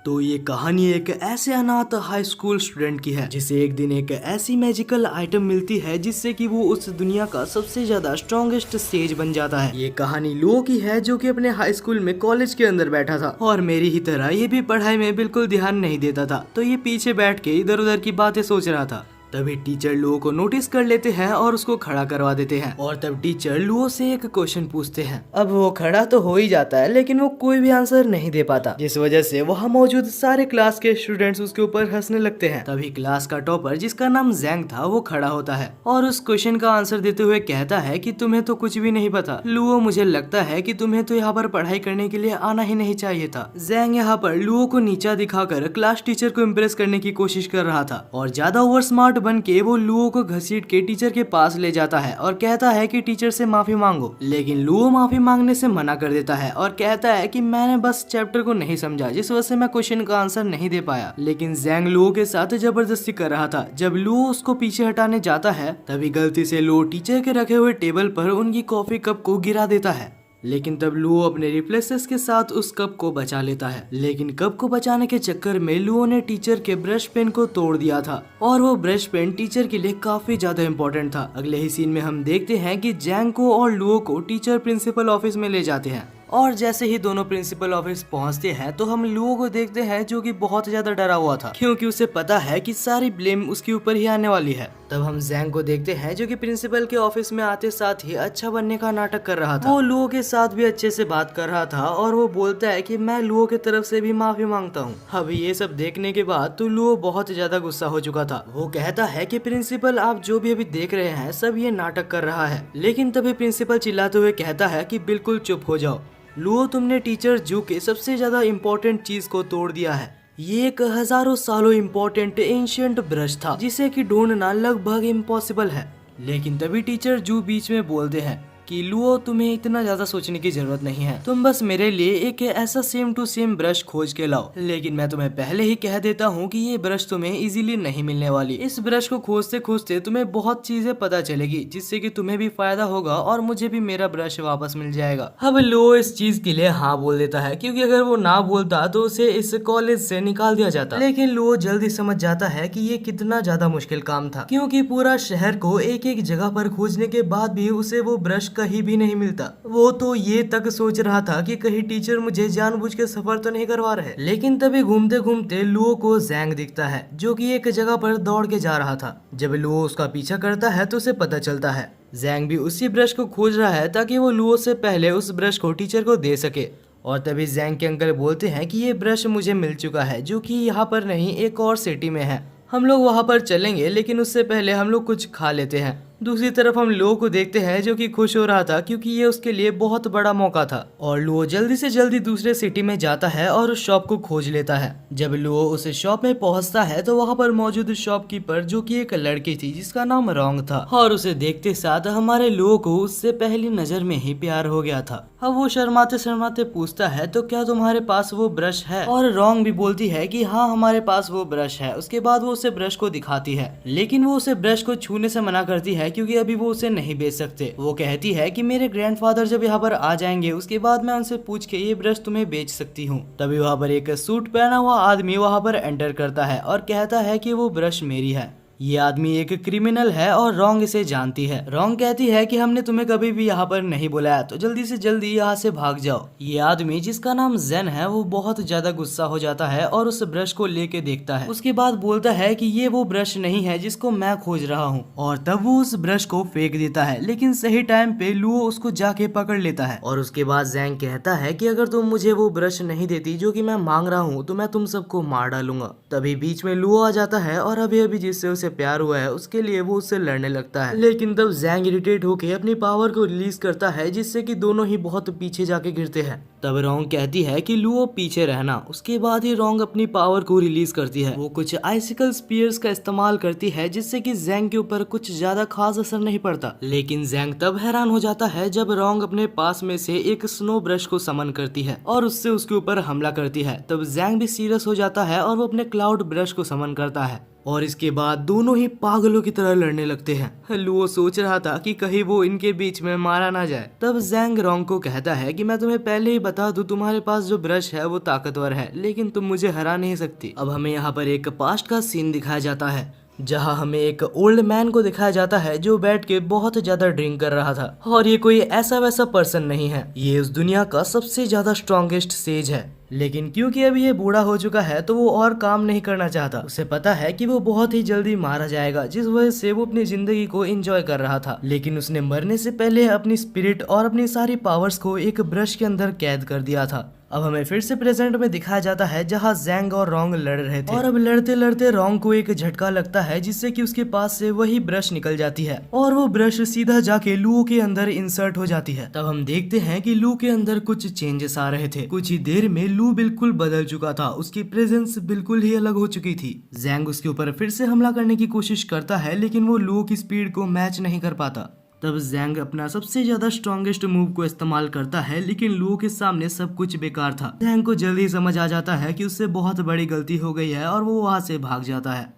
तो ये कहानी एक ऐसे अनाथ हाई स्कूल स्टूडेंट की है जिसे एक दिन एक ऐसी मैजिकल आइटम मिलती है जिससे कि वो उस दुनिया का सबसे ज्यादा स्ट्रॉन्गेस्ट सेज बन जाता है। ये कहानी लुओ की है जो कि अपने हाई स्कूल में कॉलेज के अंदर बैठा था और मेरी ही तरह ये भी पढ़ाई में बिल्कुल ध्यान नहीं देता था। तो ये पीछे बैठ के इधर उधर की बातें सोच रहा था। तभी टीचर लुओ को नोटिस कर लेते हैं और उसको खड़ा करवा देते हैं और तब टीचर लुओ से एक क्वेश्चन पूछते हैं। अब वो खड़ा तो हो ही जाता है लेकिन वो कोई भी आंसर नहीं दे पाता, जिस वजह से वहाँ मौजूद सारे क्लास के स्टूडेंट्स उसके ऊपर हंसने लगते हैं। तभी क्लास का टॉपर जिसका नाम जैंग था वो खड़ा होता है और उस क्वेश्चन का आंसर देते हुए कहता है कि तुम्हें तो कुछ भी नहीं पता लुओ, मुझे लगता है कि तुम्हें तो यहाँ पर पढ़ाई करने के लिए आना ही नहीं चाहिए था। जैंग यहाँ पर लुओ को नीचा दिखाकर क्लास टीचर को इम्प्रेस करने की कोशिश कर रहा था और ज्यादा ओवर स्मार्ट बन के वो लुओ को घसीट के टीचर के पास ले जाता है और कहता है कि टीचर से माफी मांगो। लेकिन लुओ माफी मांगने से मना कर देता है और कहता है कि मैंने बस चैप्टर को नहीं समझा, जिस वजह से मैं क्वेश्चन का आंसर नहीं दे पाया। लेकिन जैंग लुओ के साथ जबरदस्ती कर रहा था। जब लुओ उसको पीछे हटाने जाता है तभी गलती से लुओ टीचर के रखे हुए टेबल पर उनकी कॉफी कप को गिरा देता है। लेकिन तब लुओ अपने रिफ्लेक्सेस के साथ उस कप को बचा लेता है। लेकिन कप को बचाने के चक्कर में लुओ ने टीचर के ब्रश पेन को तोड़ दिया था और वो ब्रश पेन टीचर के लिए काफी ज्यादा इम्पोर्टेंट था। अगले ही सीन में हम देखते हैं कि जैंग को और लुओ को टीचर प्रिंसिपल ऑफिस में ले जाते हैं और जैसे ही दोनों प्रिंसिपल ऑफिस पहुंचते हैं तो हम लुओ को देखते हैं जो कि बहुत ज्यादा डरा हुआ था क्योंकि उसे पता है कि सारी ब्लेम उसके ऊपर ही आने वाली है। तब हम जैंग को देखते हैं जो कि प्रिंसिपल के ऑफिस में आते साथ ही अच्छा बनने का नाटक कर रहा था। वो लुओ के साथ भी अच्छे से बात कर रहा था और वो बोलता है कि मैं लुओ की तरफ से भी माफी मांगता हूँ। अभी ये सब देखने के बाद तो लुओ बहुत ज्यादा गुस्सा हो चुका था। वो कहता है कि प्रिंसिपल आप जो भी अभी देख रहे हैं सब ये नाटक कर रहा है। लेकिन तभी प्रिंसिपल चिल्लाते हुए कहता है कि बिल्कुल चुप हो जाओ लुओ, तुमने टीचर जू के सबसे ज्यादा इम्पोर्टेंट चीज को तोड़ दिया है। ये एक हजारों सालों इम्पोर्टेंट एंशिएंट ब्रश था जिसे कि ढूंढना लगभग इम्पॉसिबल है। लेकिन तभी टीचर जू बीच में बोलते हैं कि लुओ, तुम्हें इतना ज्यादा सोचने की जरूरत नहीं है, तुम बस मेरे लिए एक ऐसा सेम टू सेम ब्रश खोज के लाओ। लेकिन मैं तुम्हें पहले ही कह देता हूँ कि ये ब्रश तुम्हें इजीली नहीं मिलने वाली। इस ब्रश को खोजते खोजते तुम्हें बहुत चीजें पता चलेगी जिससे कि तुम्हें भी फायदा होगा और मुझे भी मेरा ब्रश वापस मिल जाएगा। अब लुओ इस चीज के लिए हाँ बोल देता है क्योंकि अगर वो ना बोलता तो उसे इस कॉलेज से निकाल दिया जाता। लेकिन लुओ जल्दी समझ जाता है कि ये कितना ज्यादा मुश्किल काम था क्योंकि पूरा शहर को एक एक जगह पर खोजने के बाद भी उसे वो ब्रश कहीं भी नहीं मिलता। वो तो ये तक सोच रहा था कि कहीं टीचर मुझे जानबूझ के सफर तो नहीं करवा रहे। लेकिन तभी घूमते घूमते लुओ को जैंग दिखता है जो कि एक जगह पर दौड़ के जा रहा था। जब लुओ उसका पीछा करता है तो उसे पता चलता है जैंग भी उसी ब्रश को खोज रहा है ताकि वो लुओ से पहले उस ब्रश को टीचर को दे सके। और तभी जैंग के अंकल बोलते हैं कि ये ब्रश मुझे मिल चुका है जो कि यहाँ पर नहीं एक और सिटी में है, हम लोग वहाँ पर चलेंगे लेकिन उससे पहले हम लोग कुछ खा लेते हैं। दूसरी तरफ हम लुओ को देखते हैं जो कि खुश हो रहा था क्योंकि ये उसके लिए बहुत बड़ा मौका था और लुओ जल्दी से जल्दी दूसरे सिटी में जाता है और उस शॉप को खोज लेता है। जब लुओ उस शॉप में पहुंचता है तो वहाँ पर मौजूद शॉपकीपर जो कि एक लड़की थी जिसका नाम रोंग था और उसे देखते साथ हमारे लुओ को उससे पहली नजर में ही प्यार हो गया था। अब वो शर्माते शर्माते पूछता है तो क्या तुम्हारे पास वो ब्रश है, और रोंग भी बोलती है कि हाँ हमारे पास वो ब्रश है। उसके बाद वो उसे ब्रश को दिखाती है लेकिन वो उसे ब्रश को छूने से मना करती है क्योंकि अभी वो उसे नहीं बेच सकते। वो कहती है कि मेरे ग्रैंडफादर जब यहाँ पर आ जाएंगे उसके बाद मैं उनसे पूछ के ये ब्रश तुम्हें बेच सकती हूँ। तभी वहाँ पर एक सूट पहना हुआ आदमी वहाँ पर एंटर करता है और कहता है कि वो ब्रश मेरी है। ये आदमी एक क्रिमिनल है और रोंग इसे जानती है। रोंग कहती है कि हमने तुम्हें कभी भी यहाँ पर नहीं बुलाया तो जल्दी से जल्दी यहाँ से भाग जाओ। ये आदमी जिसका नाम जेन है वो बहुत ज्यादा गुस्सा हो जाता है और उस ब्रश को लेके देखता है। उसके बाद बोलता है कि ये वो ब्रश नहीं है जिसको मैं खोज रहा हूँ और तब वो उस ब्रश को फेंक देता है। लेकिन सही टाइम पे लुओ उसको जाके पकड़ लेता है और उसके बाद जैंग कहता है कि अगर तुम मुझे वो ब्रश नहीं देती जो कि मैं मांग रहा हूँ तो मैं तुम सबको मार डालूंगा। तभी बीच में लुओ आ जाता है और अभी अभी जिससे उसे प्यार हुआ है उसके लिए वो उससे लड़ने लगता है। लेकिन तब जैंग इरिटेट होकर अपनी पावर को रिलीज करता है जिससे कि दोनों ही बहुत पीछे जाके गिरते हैं। तब रोंग कहती है कि लुओ पीछे रहना। उसके बाद ही रोंग अपनी पावर को रिलीज करती है। वो कुछ आइसिकल स्पीयर्स का इस्तेमाल करती है जिससे कि जैंग के ऊपर कुछ ज्यादा खास असर नहीं पड़ता। लेकिन जैंग तब हैरान हो जाता है जब रोंग अपने पास में से एक स्नो ब्रश को समन करती है और उससे उसके ऊपर हमला करती है। तब जैंग भी सीरियस हो जाता है और वो अपने क्लाउड ब्रश को समन करता है। और इसके बाद दोनों ही पागलों की तरह लड़ने लगते हैं। लुओ सोच रहा था कि कहीं वो इनके बीच में मारा ना जाए। तब जैंग रोंग को कहता है कि मैं तुम्हें पहले ही बता दूं, तुम्हारे पास जो ब्रश है वो ताकतवर है, लेकिन तुम मुझे हरा नहीं सकती। अब हमें यहाँ पर एक पास्ट का सीन दिखाया जाता है जहाँ हमें एक ओल्ड मैन को दिखाया जाता है जो बैठ के बहुत ज्यादा ड्रिंक कर रहा था। और ये कोई ऐसा वैसा पर्सन नहीं है, ये उस दुनिया का सबसे ज्यादा स्ट्रॉन्गेस्ट सेज है। लेकिन क्योंकि अभी ये बूढ़ा हो चुका है तो वो और काम नहीं करना चाहता। उसे पता है कि वो बहुत ही जल्दी मारा जाएगा, जिस वजह से वो अपनी जिंदगी को एंजॉय कर रहा था। लेकिन उसने मरने से पहले अपनी स्पिरिट और अपनी सारी पावर्स को एक ब्रश के अंदर कैद कर दिया था। अब हमें फिर से प्रेजेंट में दिखाया जाता है जहाँ जैंग और रोंग लड़ रहे थे। और अब लड़ते लड़ते रोंग को एक झटका लगता है जिससे कि उसके पास से वही ब्रश निकल जाती है और वो ब्रश सीधा जाके लू के अंदर इंसर्ट हो जाती है। तब हम देखते हैं कि लू के अंदर कुछ चेंजेस आ रहे थे। कुछ ही देर में लू बिल्कुल बदल चुका था, उसकी प्रेजेंस बिल्कुल ही अलग हो चुकी थी। जैंग उसके ऊपर फिर से हमला करने की कोशिश करता है लेकिन वो लू की स्पीड को मैच नहीं कर पाता। तब जैंग अपना सबसे ज्यादा स्ट्रॉन्गेस्ट मूव को इस्तेमाल करता है लेकिन लू के सामने सब कुछ बेकार था। जैंग को जल्दी समझ आ जाता है कि उससे बहुत बड़ी गलती हो गई है और वो वहां से भाग जाता है।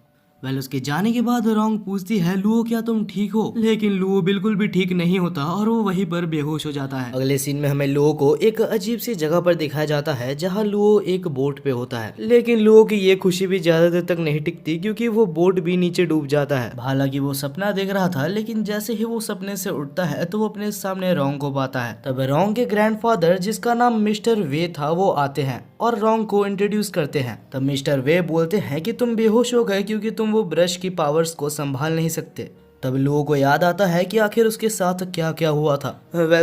उसके जाने के बाद रोंग पूछती है, लुओ क्या तुम ठीक हो? लेकिन लुओ बिल्कुल भी ठीक नहीं होता और वो वहीं पर बेहोश हो जाता है। अगले सीन में हमें लुओ को एक अजीब सी जगह पर दिखाया जाता है जहाँ लुओ एक बोट पे होता है। लेकिन लुओ की ये खुशी भी ज्यादा देर तक नहीं टिकती क्योंकि वो बोट भी नीचे डूब जाता है। हालांकि वो सपना देख रहा था लेकिन जैसे ही वो सपने से उठता है तो वो अपने सामने रोंग को पाता है। तब रोंग के ग्रैंडफादर जिसका नाम मिस्टर वे था वो आते हैं और रोंग को इंट्रोड्यूस करते हैं। तब मिस्टर वे बोलते हैं कि तुम बेहोश हो गए क्योंकि तुम वो ब्रश की पावर्स को संभाल नहीं सकते। तब लुओ को याद आता है कि आखिर उसके साथ क्या क्या हुआ था।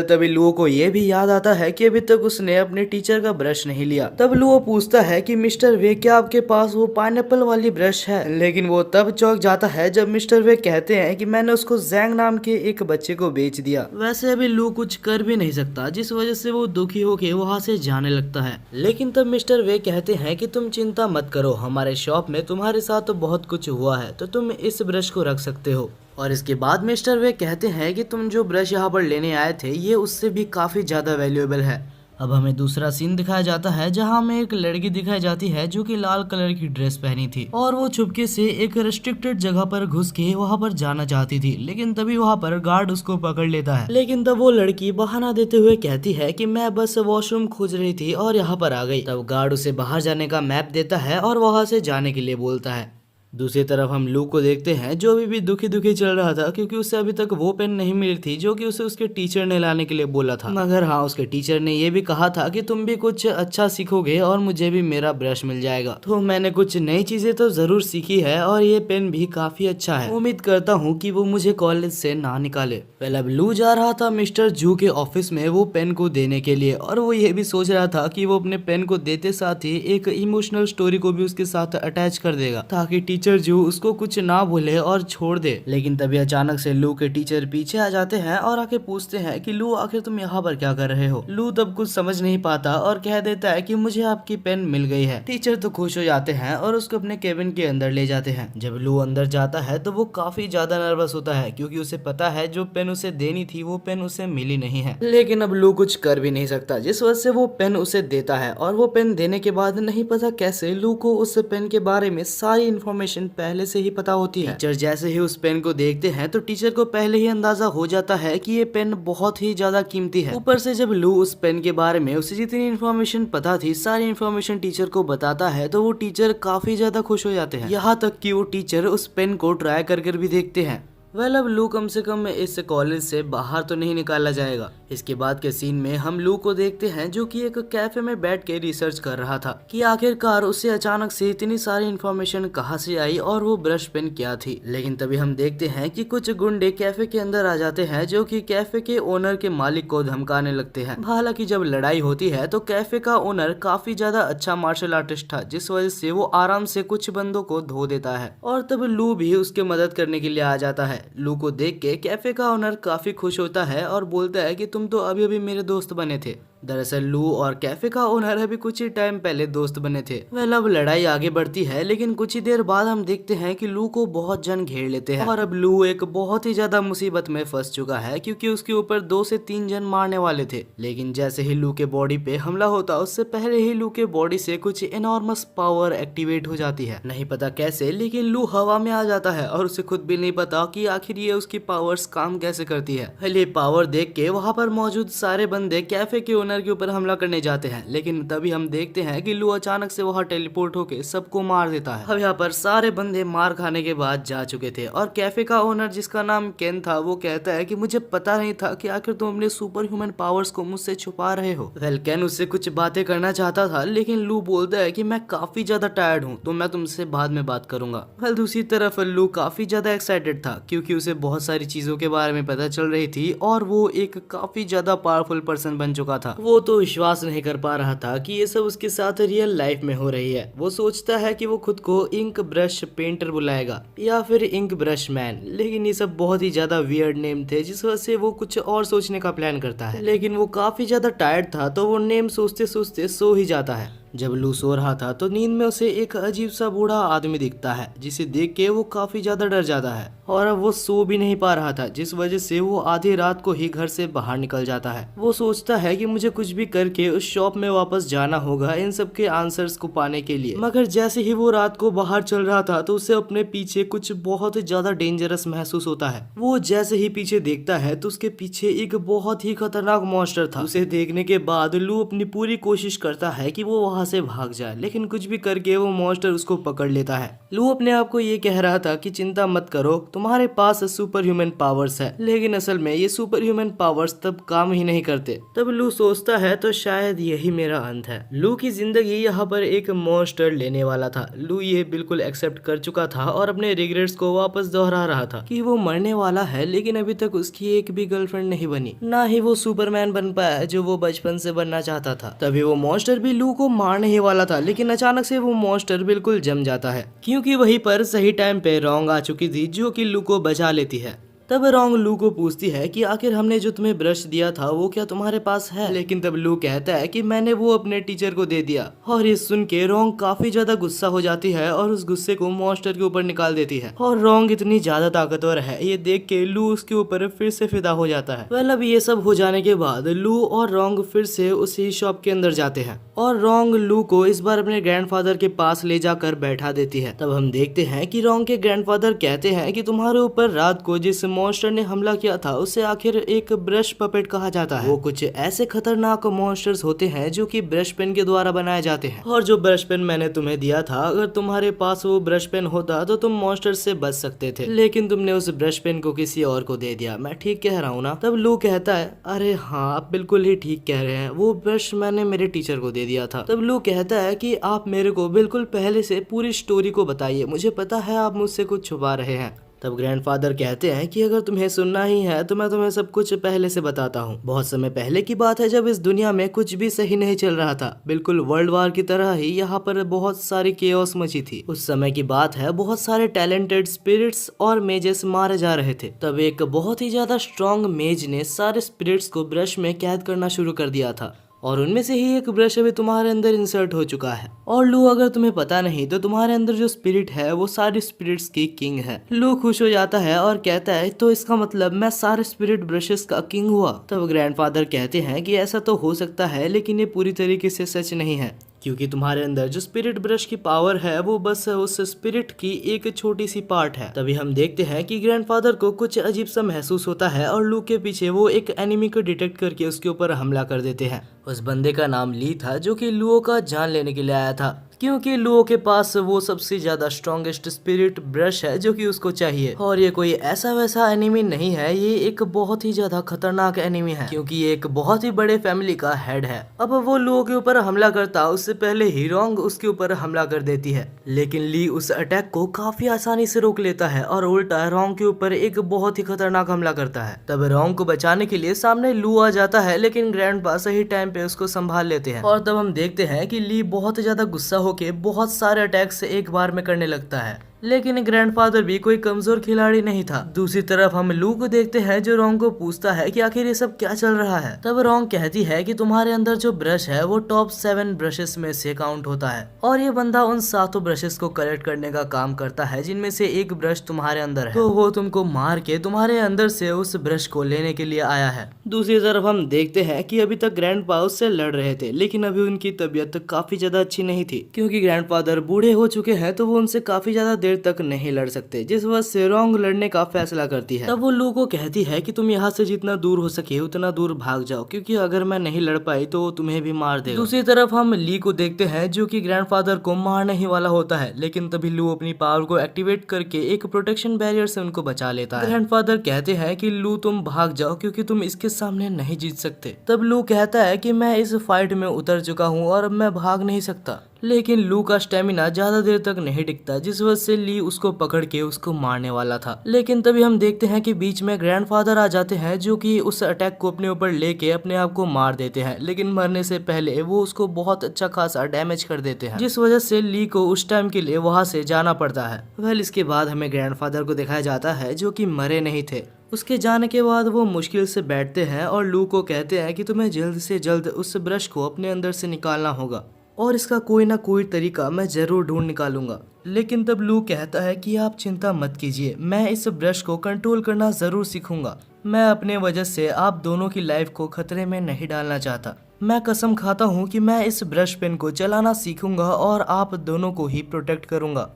तभी लुओ को ये भी याद आता है कि अभी तक उसने अपने टीचर का ब्रश नहीं लिया। तब लुओ पूछता है कि मिस्टर वे क्या आपके पास वो पाइनएप्पल वाली ब्रश है? लेकिन वो तब चौंक जाता है जब मिस्टर वे कहते हैं कि मैंने उसको जैंग नाम के एक बच्चे को बेच दिया। वैसे अभी लुओ कुछ कर भी नहीं सकता जिस वजह से वो दुखी होके वहाँ से जाने लगता है। लेकिन तब मिस्टर वे कहते हैं कि तुम चिंता मत करो, हमारे शॉप में तुम्हारे साथ तो बहुत कुछ हुआ है तो तुम इस ब्रश को रख सकते हो। और इसके बाद मिस्टर वे कहते हैं कि तुम जो ब्रश यहाँ पर लेने आए थे ये उससे भी काफी ज्यादा वैल्यूएबल है। अब हमें दूसरा सीन दिखाया जाता है जहाँ हमें एक लड़की दिखाई जाती है जो कि लाल कलर की ड्रेस पहनी थी और वो चुपके से एक रेस्ट्रिक्टेड जगह पर घुस के वहाँ पर जाना चाहती थी। लेकिन तभी वहाँ पर गार्ड उसको पकड़ लेता है। लेकिन तब वो लड़की बहाना देते हुए कहती है कि मैं बस वॉशरूम खोज रही थी और यहाँ पर आ गई। तब गार्ड उसे बाहर जाने का मैप देता है और वहाँ से जाने के लिए बोलता है। दूसरी तरफ हम लू को देखते हैं जो अभी भी दुखी दुखी चल रहा था क्योंकि उसे अभी तक वो पेन नहीं मिली थी जो कि उसे उसके टीचर ने लाने के लिए बोला था। मगर हाँ, उसके टीचर ने ये भी कहा था कि तुम भी कुछ अच्छा सीखोगे और मुझे भी मेरा ब्रश मिल जाएगा। तो मैंने कुछ नई चीजें तो जरूर सीखी है और ये पेन भी काफी अच्छा है। उम्मीद करता हूँ कि वो मुझे कॉलेज से ना निकाले। पहले अब लू जा रहा था मिस्टर जू के ऑफिस में वो पेन को देने के लिए और वो ये भी सोच रहा था कि वो अपने पेन को देते साथ ही एक इमोशनल स्टोरी को भी उसके साथ अटैच कर देगा ताकि टीचर जो उसको कुछ ना बोले और छोड़ दे। लेकिन तभी अचानक से लू के टीचर पीछे आ जाते हैं और आके पूछते हैं कि लू आखिर तुम यहाँ पर क्या कर रहे हो? लू तब कुछ समझ नहीं पाता और कह देता है कि मुझे आपकी पेन मिल गई है। टीचर तो खुश हो जाते हैं और उसको अपने केबिन के अंदर ले जाते हैं। जब लू अंदर जाता है तो वो काफी ज्यादा नर्वस होता है क्योंकि उसे पता है जो पेन उसे देनी थी वो पेन उसे मिली नहीं है। लेकिन अब लू कुछ कर भी नहीं सकता जिस वजह से वो पेन उसे देता है और वो पेन देने के बाद नहीं पता कैसे लू को उस पेन के बारे में सारी इन्फॉर्मेशन पहले से ही पता होती है। टीचर जैसे ही उस पेन को देखते हैं तो टीचर को पहले ही अंदाजा हो जाता है कि ये पेन बहुत ही ज्यादा कीमती है। ऊपर से जब लू उस पेन के बारे में उसे जितनी इन्फॉर्मेशन पता थी सारी इन्फॉर्मेशन टीचर को बताता है तो वो टीचर काफी ज्यादा खुश हो जाते हैं। यहाँ तक कि वो टीचर उस पेन को ट्राई कर भी देखते हैं। अब लू कम से कम इस कॉलेज से बाहर तो नहीं निकाला जाएगा। इसके बाद के सीन में हम लू को देखते हैं जो कि एक कैफे में बैठ के रिसर्च कर रहा था कि आखिरकार उसे अचानक से इतनी सारी इन्फॉर्मेशन कहाँ से आई और वो ब्रश पेन क्या थी। लेकिन तभी हम देखते हैं कि कुछ गुंडे कैफे के अंदर आ जाते हैं जो कि कैफे के ओनर के मालिक को धमकाने लगते हैं। हालांकि जब लड़ाई होती है तो कैफे का ओनर काफी ज्यादा अच्छा मार्शल आर्टिस्ट था जिस वजह से वो आराम से कुछ बंदों को धो देता है और तब लू भी उसके मदद करने के लिए आ जाता है। लू को देख के कैफे का ओनर काफी खुश होता है और बोलता है कि तुम तो अभी अभी मेरे दोस्त बने थे दरअसल लू और कैफे का ओनर अभी कुछ ही टाइम पहले दोस्त बने थे। वह अब लड़ाई आगे बढ़ती है, लेकिन कुछ ही देर बाद हम देखते हैं कि लू को बहुत जन घेर लेते हैं और अब लू एक बहुत ही ज्यादा मुसीबत में फंस चुका है, क्योंकि उसके ऊपर 2 से 3 जन मारने वाले थे। लेकिन जैसे ही लू के बॉडी पे हमला होता उससे पहले ही लू के बॉडी से कुछ एनॉर्मस पावर एक्टिवेट हो जाती है। नहीं पता कैसे, लेकिन लू हवा में आ जाता है और उसे खुद भी नहीं पता कि आखिर ये उसकी पावर्स काम कैसे करती है। ये पावर देख के वहाँ पर मौजूद सारे बंदे कैफे के ओनर के ऊपर हमला करने जाते हैं, लेकिन तभी हम देखते हैं कि लू अचानक से वहाँ टेलीपोर्ट होके सबको मार देता है। अब यहाँ पर सारे बंदे मार खाने के बाद जा चुके थे और कैफे का ओनर जिसका नाम केन था वो कहता है कि मुझे पता नहीं था कि आखिर तुम अपने सुपर ह्यूमन पावर्स को मुझसे छुपा रहे हो। वेल केन उससे कुछ बातें करना चाहता था, लेकिन लू बोलता है कि मैं काफी ज्यादा टायर्ड हूँ तो मैं तुमसे बाद में बात करूंगा। वेल दूसरी तरफ लू काफी ज्यादा एक्साइटेड था, क्योंकि उसे बहुत सारी चीजों के बारे में पता चल रही थी और वो एक काफी ज्यादा पावरफुल पर्सन बन चुका था। वो तो विश्वास नहीं कर पा रहा था कि ये सब उसके साथ रियल लाइफ में हो रही है। वो सोचता है कि वो खुद को इंक ब्रश पेंटर बुलाएगा या फिर इंक ब्रश मैन, लेकिन ये सब बहुत ही ज्यादा वियर्ड नेम थे, जिस वजह से वो कुछ और सोचने का प्लान करता है। लेकिन वो काफी ज्यादा टायर्ड था तो वो नेम सोचते सोचते सो ही जाता है। जब लू सो रहा था तो नींद में उसे एक अजीब सा बूढ़ा आदमी दिखता है, जिसे देख के वो काफी ज्यादा डर जाता है और अब वो सो भी नहीं पा रहा था, जिस वजह से वो आधी रात को ही घर से बाहर निकल जाता है। वो सोचता है कि मुझे कुछ भी करके उस शॉप में वापस जाना होगा इन सब के आंसर्स को पाने के लिए। मगर जैसे ही वो रात को बाहर चल रहा था तो उसे अपने पीछे कुछ बहुत ज्यादा डेंजरस महसूस होता है। वो जैसे ही पीछे देखता है तो उसके पीछे एक बहुत ही खतरनाक मॉन्स्टर था। उसे देखने के बाद लू अपनी पूरी कोशिश करता है कि वो वहाँ से भाग जाए, लेकिन कुछ भी करके वो मॉन्स्टर उसको पकड़ लेता है। लू अपने आप को ये कह रहा था कि चिंता मत करो, तुम्हारे पास सुपर ह्यूमन पावर्स है, लेकिन असल में ये सुपर ह्यूमन पावर्स तब काम ही नहीं करते। तब लू सोचता है तो शायद यही मेरा अंत है। लू की जिंदगी यहाँ पर एक मॉन्स्टर लेने वाला था। लू ये बिल्कुल एक्सेप्ट कर चुका था और अपने रिग्रेट्स को वापस दोहरा रहा था कि वो मरने वाला है, लेकिन अभी तक उसकी एक भी गर्लफ्रेंड नहीं बनी, ना ही वो सुपरमैन बन पाया जो वो बचपन से बनना चाहता था। तभी वो मॉन्स्टर भी लू को मारने ही वाला था, लेकिन अचानक से वो मॉन्स्टर बिल्कुल जम जाता है, क्योंकि वहीं पर सही टाइम पे रोंग आ चुकी थी जो कि लू को बचा लेती है। तब रोंग लू को पूछती है कि आखिर हमने जो तुम्हें ब्रश दिया था वो क्या तुम्हारे पास है, लेकिन तब लू कहता है कि मैंने वो अपने टीचर को दे दिया। और ये सुन के रोंग काफी ज्यादा गुस्सा हो जाती है और उस गुस्से को मॉन्स्टर के ऊपर निकाल देती है। और रोंग इतनी ज्यादा ताकतवर है ये देख के लू उसके ऊपर फिर से फिदा हो जाता है। वेल अब ये सब हो जाने के बाद लू और रोंग फिर से उसी शॉप के अंदर जाते हैं और रोंग लू को इस बार अपने ग्रैंडफादर के पास ले जाकर बैठा देती है। तब हम देखते हैं कि रोंग के ग्रैंडफादर कहते हैं कि तुम्हारे ऊपर रात को जिस मॉन्स्टर ने हमला किया था उसे आखिर एक ब्रश पपेट कहा जाता है। वो कुछ ऐसे खतरनाक मॉन्स्टर्स होते हैं जो कि ब्रश पेन के द्वारा बनाए जाते हैं, और जो ब्रश पेन मैंने तुम्हें दिया था, अगर तुम्हारे पास वो ब्रश पेन होता तो तुम मॉन्स्टर से बच सकते थे, लेकिन तुमने उस ब्रश पेन को किसी और को दे दिया। मैं ठीक कह रहा हूँ ना? तब लू कहता है अरे हाँ आप बिल्कुल ही ठीक कह रहे हैं, वो ब्रश मैंने मेरे टीचर को दे दिया था। तब लू कहता है कि आप मेरे को बिल्कुल पहले से पूरी स्टोरी को बताइए, मुझे पता है आप मुझसे कुछ छुपा रहे हैं। तब ग्रैंडफादर कहते हैं कि अगर तुम्हें सुनना ही है तो मैं तुम्हें सब कुछ पहले से बताता हूँ। बहुत समय पहले की बात है जब इस दुनिया में कुछ भी सही नहीं चल रहा था, बिल्कुल वर्ल्ड वार की तरह ही यहाँ पर बहुत सारी केओस मची थी। उस समय की बात है, बहुत सारे टैलेंटेड स्पिरिट्स और मेजेस मारे जा रहे थे। तब एक बहुत ही ज्यादा स्ट्रॉन्ग मेज ने सारे स्पिरिट्स को ब्रश में कैद करना शुरू कर दिया था, और उनमें से ही एक ब्रश अभी तुम्हारे अंदर इंसर्ट हो चुका है। और लू अगर तुम्हें पता नहीं तो तुम्हारे अंदर जो स्पिरिट है वो सारे स्पिरिट्स की किंग है। लू खुश हो जाता है और कहता है तो इसका मतलब मैं सारे स्पिरिट ब्रशेस का किंग हुआ। तब ग्रैंडफादर कहते हैं कि ऐसा तो हो सकता है, लेकिन ये पूरी तरीके से सच नहीं है, क्योंकि तुम्हारे अंदर जो स्पिरिट ब्रश की पावर है वो बस उस स्पिरिट की एक छोटी सी पार्ट है। तभी हम देखते हैं कि ग्रैंडफादर को कुछ अजीब सा महसूस होता है और लू के पीछे वो एक एनिमी को डिटेक्ट करके उसके ऊपर हमला कर देते हैं। उस बंदे का नाम ली था जो कि लुओ का जान लेने के लिए आया था, क्योंकि लुओ के पास वो सबसे ज्यादा स्ट्रॉन्गेस्ट स्पिरिट ब्रश है जो कि उसको चाहिए। और ये कोई ऐसा वैसा एनिमी नहीं है, ये एक बहुत ही ज्यादा खतरनाक एनिमी है, क्योंकि ये एक बहुत ही बड़े फैमिली का हेड है। अब वो लुओ के ऊपर हमला करता उससे पहले ही रोंग उसके ऊपर हमला कर देती है, लेकिन ली उस अटैक को काफी आसानी से रोक लेता है और उल्टा रोंग के ऊपर एक बहुत ही खतरनाक हमला करता है। तब रोंग को बचाने के लिए सामने लू आ जाता है, लेकिन ग्रैंडपा सही टाइम पे उसको संभाल लेते हैं। और तब हम देखते हैं कि ली बहुत ज्यादा गुस्सा होके बहुत सारे अटैक्स एक बार में करने लगता है। लेकिन ग्रैंडफादर भी कोई कमजोर खिलाड़ी नहीं था। दूसरी तरफ हम लू को देखते हैं जो रोंग को पूछता है कि आखिर ये सब क्या चल रहा है। तब रोंग कहती है कि तुम्हारे अंदर जो ब्रश है वो टॉप 7 ब्रशेस में से काउंट होता है और ये बंदा उन 7 ब्रशेस को कलेक्ट करने का काम करता है जिनमें से एक ब्रश तुम्हारे अंदर है, तो वो तुमको मार के तुम्हारे अंदर से उस ब्रश को लेने के लिए आया है। दूसरी तरफ हम देखते हैं कि अभी तक ग्रैंडपा उससे लड़ रहे थे, लेकिन अभी उनकी तबीयत काफी ज्यादा अच्छी नहीं थी क्योंकि ग्रैंडफादर बूढ़े हो चुके हैं, तो वो उनसे काफी ज्यादा देर तक नहीं लड़ सकते, जिस वजह से रोंग लड़ने का फैसला करती है। तब वो लू को कहती है कि तुम यहाँ से जितना दूर हो सके उतना दूर भाग जाओ, क्योंकि अगर मैं नहीं लड़ पाई तो वो तुम्हें भी मार देगा। दूसरी तरफ हम ली को देखते हैं जो कि ग्रैंडफादर को मारने ही वाला होता है, लेकिन तभी लू अपनी पावर को एक्टिवेट करके एक प्रोटेक्शन बैरियर से उनको बचा लेता है। ग्रैंडफादर कहते हैं कि लू तुम भाग जाओ क्योंकि तुम इसके सामने नहीं जीत सकते। तब लू कहता है कि मैं इस फाइट में उतर चुका हूँ और अब मैं भाग नहीं सकता, लेकिन लू का स्टेमिना ज्यादा देर तक नहीं टिकता, जिस वजह से ली उसको पकड़ के उसको मारने वाला था। लेकिन तभी हम देखते हैं कि बीच में ग्रैंडफादर आ जाते हैं जो कि उस अटैक को अपने ऊपर लेके अपने आप को मार देते हैं, लेकिन मरने से पहले वो उसको बहुत अच्छा खासा डैमेज कर देते हैं, जिस वजह से ली को उस टाइम के लिए वहां से जाना पड़ता है। वेल इसके बाद हमें ग्रैंडफादर को दिखाया जाता है जो कि मरे नहीं थे। उसके जाने के बाद वो मुश्किल से बैठते हैं और लू को कहते हैं कि तुम्हें जल्द से जल्द उस ब्रश को अपने अंदर से निकालना होगा और इसका कोई ना कोई तरीका मैं जरूर ढूंढ निकालूंगा। लेकिन तब लू कहता है कि आप चिंता मत कीजिए, मैं इस ब्रश को कंट्रोल करना जरूर सीखूंगा। मैं अपने वजह से आप दोनों की लाइफ को खतरे में नहीं डालना चाहता। मैं कसम खाता हूँ कि मैं इस ब्रश पेन को चलाना सीखूंगा और आप दोनों को ही प्रोटेक्ट करूंगा।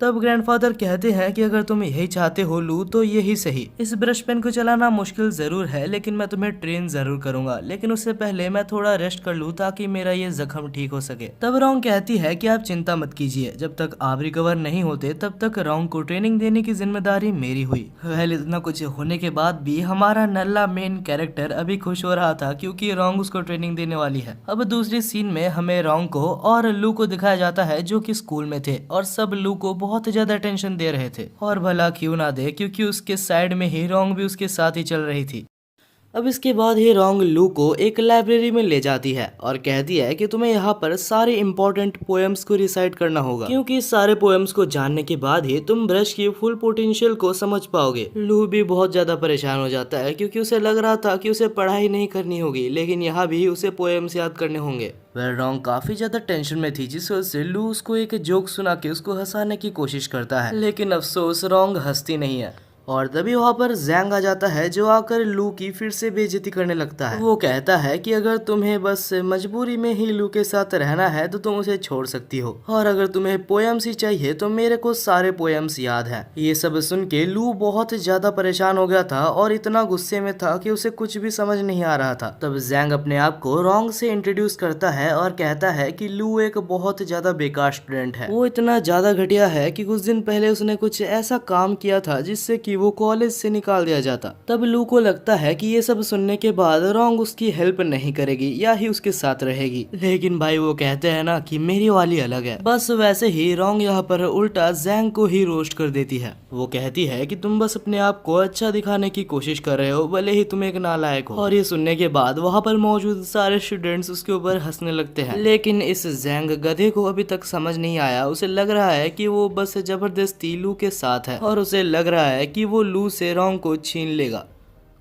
तब ग्रैंडफादर कहते हैं कि अगर तुम यही चाहते हो लू तो यही सही। इस ब्रश पेन को चलाना मुश्किल जरूर है, लेकिन मैं तुम्हें ट्रेन जरूर करूंगा, लेकिन उससे पहले मैं थोड़ा रेस्ट कर लूं ताकि मेरा ये जख्म ठीक हो सके। तब रोंग कहती है कि आप चिंता मत कीजिए, जब तक आप रिकवर नहीं होते तब तक रोंग को ट्रेनिंग देने की जिम्मेदारी मेरी हुई। वेल इतना कुछ होने के बाद भी हमारा नल्ला मेन कैरेक्टर अभी खुश हो रहा था क्योंकि रोंग उसको ट्रेनिंग देने वाली है। अब दूसरी सीन में हमें रोंग को और लू को दिखाया जाता है जो कि स्कूल में थे और सब लू को बहुत ज्यादा टेंशन दे रहे थे, और भला क्यों ना दे क्योंकि उसके साइड में ही रोंग भी उसके साथ ही चल रही थी। अब इसके बाद ही रोंग लू को एक लाइब्रेरी में ले जाती है और कहती है कि तुम्हें यहाँ पर सारे इम्पोर्टेंट पोएम्स को रिसाइट करना होगा, क्योंकि सारे पोएम्स को जानने के बाद ही तुम ब्रश की फुल पोटेंशियल को समझ पाओगे। लू भी बहुत ज्यादा परेशान हो जाता है क्योंकि उसे लग रहा था कि उसे पढ़ाई नहीं करनी होगी, लेकिन यहाँ भी उसे पोएम्स याद करने होंगे। वह रोंग काफी ज्यादा टेंशन में थी, जिस वजह से लू उसको एक जोक सुना के उसको हंसाने की कोशिश करता है, लेकिन अफसोस रोंग हंसती नहीं है। और तभी वहाँ पर जैंग आ जाता है जो आकर लू की फिर से बेइज्जती करने लगता है। वो कहता है कि अगर तुम्हें बस मजबूरी में ही लू के साथ रहना है तो तुम उसे छोड़ सकती हो, और अगर तुम्हें पोएम्स ही चाहिए तो मेरे को सारे पोएम्स याद है। ये सब सुन के लू बहुत ज्यादा परेशान हो गया था और इतना गुस्से में था कि उसे कुछ भी समझ नहीं आ रहा था। तब जैंग अपने आप को रोंग से इंट्रोड्यूस करता है और कहता है कि लू एक बहुत ज्यादा बेकार स्टूडेंट है। वो इतना ज्यादा घटिया है कि कुछ दिन पहले उसने कुछ ऐसा काम किया था जिससे कि वो कॉलेज से निकाल दिया जाता। तब लू को लगता है कि ये सब सुनने के बाद रोंग उसकी हेल्प नहीं करेगी या ही उसके साथ रहेगी, लेकिन भाई वो कहते हैं ना कि मेरी वाली अलग है। बस वैसे ही रोंग यहाँ पर उल्टा जैंग को ही रोस्ट कर देती है। वो कहती है कि तुम बस अपने आप को अच्छा दिखाने की कोशिश कर रहे हो, भले ही तुम एक नालायक हो। और ये सुनने के बाद वहाँ पर मौजूद सारे स्टूडेंट्स उसके ऊपर हंसने लगते हैं, लेकिन इस जैंग गधे को अभी तक समझ नहीं आया। उसे लग रहा है कि वो बस जबरदस्ती लू के साथ है और उसे लग रहा है कि वो लू से रोंग को छीन लेगा।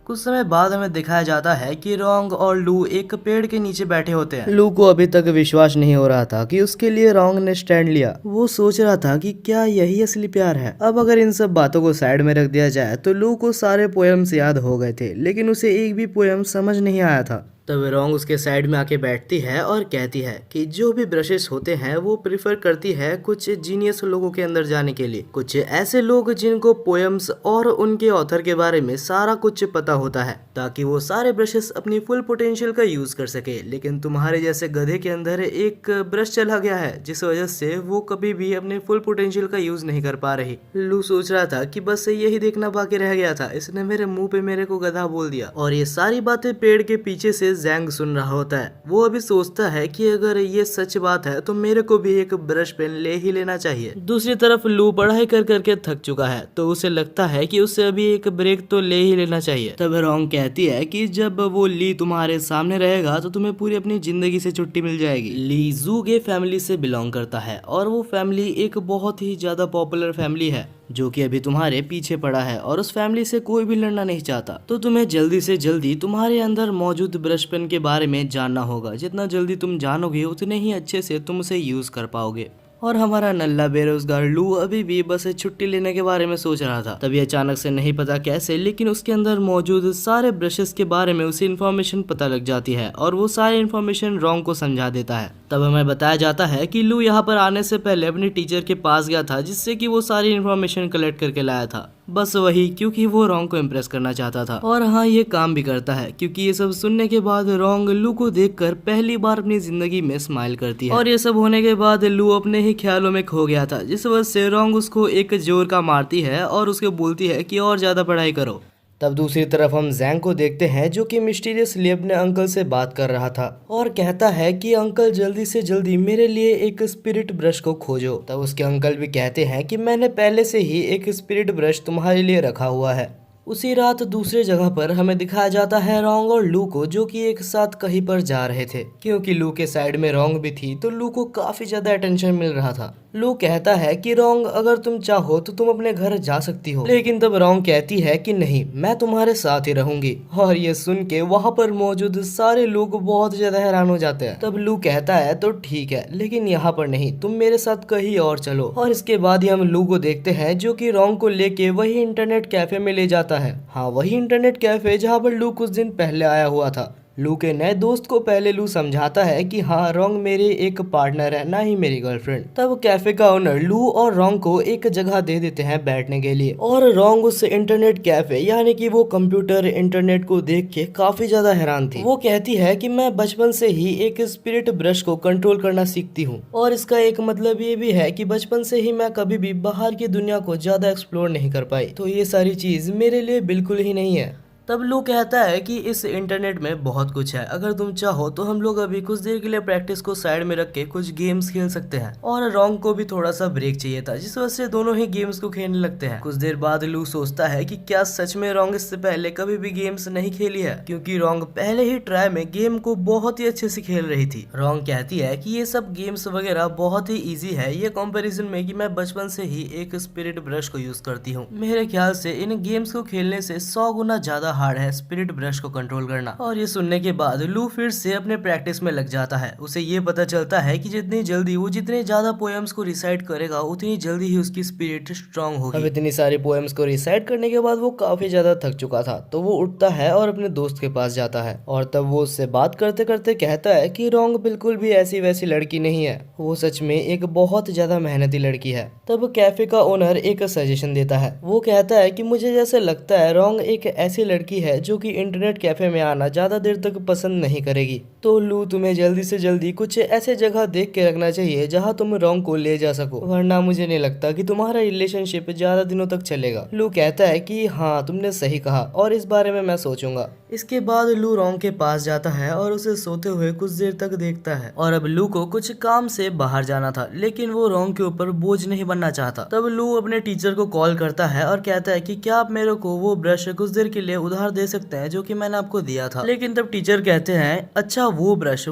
कुछ समय बाद हमें दिखाया जाता है कि रोंग और लू एक पेड़ के नीचे बैठे होते हैं। लू को अभी तक विश्वास नहीं हो रहा था कि उसके लिए रोंग ने स्टैंड लिया। वो सोच रहा था कि क्या यही असली प्यार है। अब अगर इन सब बातों को साइड में रख दिया जाए तो लू को सारे पोएम्स याद हो गए थे, लेकिन उसे एक भी पोएम समझ नहीं आया था। तब रोंग उसके साइड में आके बैठती है और कहती है कि जो भी ब्रशेस होते हैं वो प्रिफर करती है कुछ जीनियस लोगों के अंदर जाने के लिए, कुछ ऐसे लोग जिनको पोएम्स और उनके ऑथर के बारे में सारा कुछ पता होता है, ताकि वो सारे ब्रशेस अपनी फुल पोटेंशियल का यूज कर सके। लेकिन तुम्हारे जैसे गधे के अंदर एक ब्रश चला गया है, जिस वजह से वो कभी भी अपने फुल पोटेंशियल का यूज नहीं कर पा रही। लू सोच रहा था कि बस यही देखना बाकी रह गया था, इसने मेरे मुंह पे मेरे को गधा बोल दिया। और ये सारी बातें पेड़ के पीछे से से जैंग सुन रहा होता है। वो अभी सोचता है कि अगर ये सच बात है तो मेरे को भी एक ब्रश पेन ले ही लेना चाहिए। दूसरी तरफ लू पढ़ाई कर करके थक चुका है तो उसे लगता है कि उसे अभी एक ब्रेक तो ले ही लेना चाहिए। तब रोंग कहती है कि जब वो ली तुम्हारे सामने रहेगा तो तुम्हें पूरी अपनी जिंदगी से छुट्टी मिल जाएगी। ली जूगे फैमिली से बिलोंग करता है और वो फैमिली एक बहुत ही ज्यादा पॉपुलर फैमिली है जो कि अभी तुम्हारे पीछे पड़ा है और उस फैमिली से कोई भी लड़ना नहीं चाहता। तो तुम्हें जल्दी से जल्दी तुम्हारे अंदर मौजूद ब्रश पेन के बारे में जानना होगा। जितना जल्दी तुम जानोगे उतने ही अच्छे से तुम उसे यूज कर पाओगे। और हमारा नल्ला बेरोजगार लू अभी भी बस छुट्टी लेने के बारे में सोच रहा था। तभी अचानक से नहीं पता कैसे लेकिन उसके अंदर मौजूद सारे ब्रशेस के बारे में उसे इन्फॉर्मेशन पता लग जाती है और वो सारी इन्फॉर्मेशन रोंग को समझा देता है। तब हमें बताया जाता है कि लू यहाँ पर आने से पहले अपने टीचर के पास गया था जिससे कि वो सारी इन्फॉर्मेशन कलेक्ट करके लाया था। बस वही क्योंकि वो रोंग को इम्प्रेस करना चाहता था। और हाँ, ये काम भी करता है क्योंकि ये सब सुनने के बाद रोंग लू को देखकर पहली बार अपनी जिंदगी में स्माइल करती है। और ये सब होने के बाद लू अपने ही ख्यालों में खो गया था जिस वजह से रोंग उसको एक जोर का मारती है और उसको बोलती है कि और ज्यादा पढ़ाई करो। तब दूसरी तरफ हम जैंग को देखते हैं जो कि मिस्टीरियसली अपने अंकल से बात कर रहा था और कहता है कि अंकल जल्दी से जल्दी मेरे लिए एक स्पिरिट ब्रश को खोजो। तब उसके अंकल भी कहते हैं कि मैंने पहले से ही एक स्पिरिट ब्रश तुम्हारे लिए रखा हुआ है। उसी रात दूसरे जगह पर हमें दिखाया जाता है रोंग और लू को जो कि एक साथ कहीं पर जा रहे थे। क्योंकि लू के साइड में रोंग भी थी तो लू को काफी ज्यादा अटेंशन मिल रहा था। लू कहता है कि रोंग अगर तुम चाहो तो तुम अपने घर जा सकती हो, लेकिन तब रोंग कहती है कि नहीं, मैं तुम्हारे साथ ही रहूंगी। और ये सुन के वहाँ पर मौजूद सारे लोग बहुत ज्यादा हैरान हो जाते हैं। तब लू कहता है तो ठीक है लेकिन यहाँ पर नहीं, तुम मेरे साथ कहीं और चलो। और इसके बाद ही हम लू को देखते हैं जो कि रोंग को लेके वही इंटरनेट कैफे में ले जाता है। हाँ, वही इंटरनेट कैफे जहाँ पर लू कुछ दिन पहले आया हुआ था। लू के नए दोस्त को पहले लू समझाता है कि हाँ, रोंग मेरे एक पार्टनर है, ना ही मेरी गर्लफ्रेंड। तब कैफे का ओनर लू और रोंग को एक जगह दे देते हैं बैठने के लिए। और रोंग उस इंटरनेट कैफे यानी कि वो कंप्यूटर इंटरनेट को देख के काफी ज्यादा हैरान थी। वो कहती है कि मैं बचपन से ही एक स्पिरिट ब्रश को कंट्रोल करना सीखती हूँ और इसका एक मतलब ये भी है कि बचपन से ही मैं कभी भी बाहर की दुनिया को ज्यादा एक्सप्लोर नहीं कर पाई, तो ये सारी चीज मेरे लिए बिल्कुल ही नहीं है। तब लू कहता है कि इस इंटरनेट में बहुत कुछ है, अगर तुम चाहो तो हम लोग अभी कुछ देर के लिए प्रैक्टिस को साइड में रख के कुछ गेम्स खेल सकते हैं। और रोंग को भी थोड़ा सा ब्रेक चाहिए था जिस वजह से दोनों ही गेम्स को खेलने लगते हैं। कुछ देर बाद लू सोचता है कि क्या सच में रोंग इससे पहले कभी भी गेम्स नहीं खेली है, क्योंकि रोंग पहले ही ट्राई में गेम को बहुत ही अच्छे से खेल रही थी। रोंग कहती है कि ये सब गेम्स वगैरह बहुत ही ईजी है ये कंपेरिजन में कि मैं बचपन से ही एक स्पिरिट ब्रश को यूज करती हूँ। मेरे ख्याल से इन गेम्स को खेलने से 100 गुना ज्यादा हार्ड है स्पिरिट ब्रश को कंट्रोल करना। और ये सुनने के बाद लू फिर से अपने प्रैक्टिस में लग जाता है। उसे ये पता चलता है कि जितनी जल्दी वो जितने ज्यादा पोएम्स को रिसाइट करेगा उतनी जल्दी ही उसकी स्पिरिट स्ट्रांग होगी। अब इतनी सारी पोएम्स को रिसाइट करने के बाद वो काफी ज्यादा थक चुका था तो वो उठता है और अपने दोस्त के पास जाता है और तब वो उससे बात करते करते कहता है कि रोंग बिल्कुल भी ऐसी वैसी लड़की नहीं है, वो सच में एक बहुत ज्यादा मेहनती लड़की है। तब कैफे का ओनर एक सजेशन देता है। वो कहता है कि मुझे जैसे लगता है रोंग एक ऐसी लड़की है जो कि इंटरनेट कैफे में आना ज्यादा देर तक पसंद नहीं करेगी। तो लू तुम्हें जल्दी से जल्दी कुछ ऐसे जगह देख के रखना चाहिए जहां तुम रोंग को ले जा सको, वरना मुझे नहीं लगता कि तुम्हारा रिलेशनशिप ज्यादा दिनों तक चलेगा। लू कहता है कि हाँ, तुमने सही कहा और इस बारे में मैं सोचूंगा। इसके बाद लू रोंग के पास जाता है और उसे सोते हुए कुछ देर तक देखता है। और अब लू को कुछ काम से बाहर जाना था लेकिन वो रोंग के ऊपर बोझ नहीं बनना चाहता। तब लू अपने टीचर को कॉल करता है और कहता है कि क्या आप मेरे को वो ब्रश कुछ देर के लिए उधार दे सकते हैं जो कि मैंने आपको दिया था। लेकिन तब टीचर कहते हैं अच्छा वो ब्रश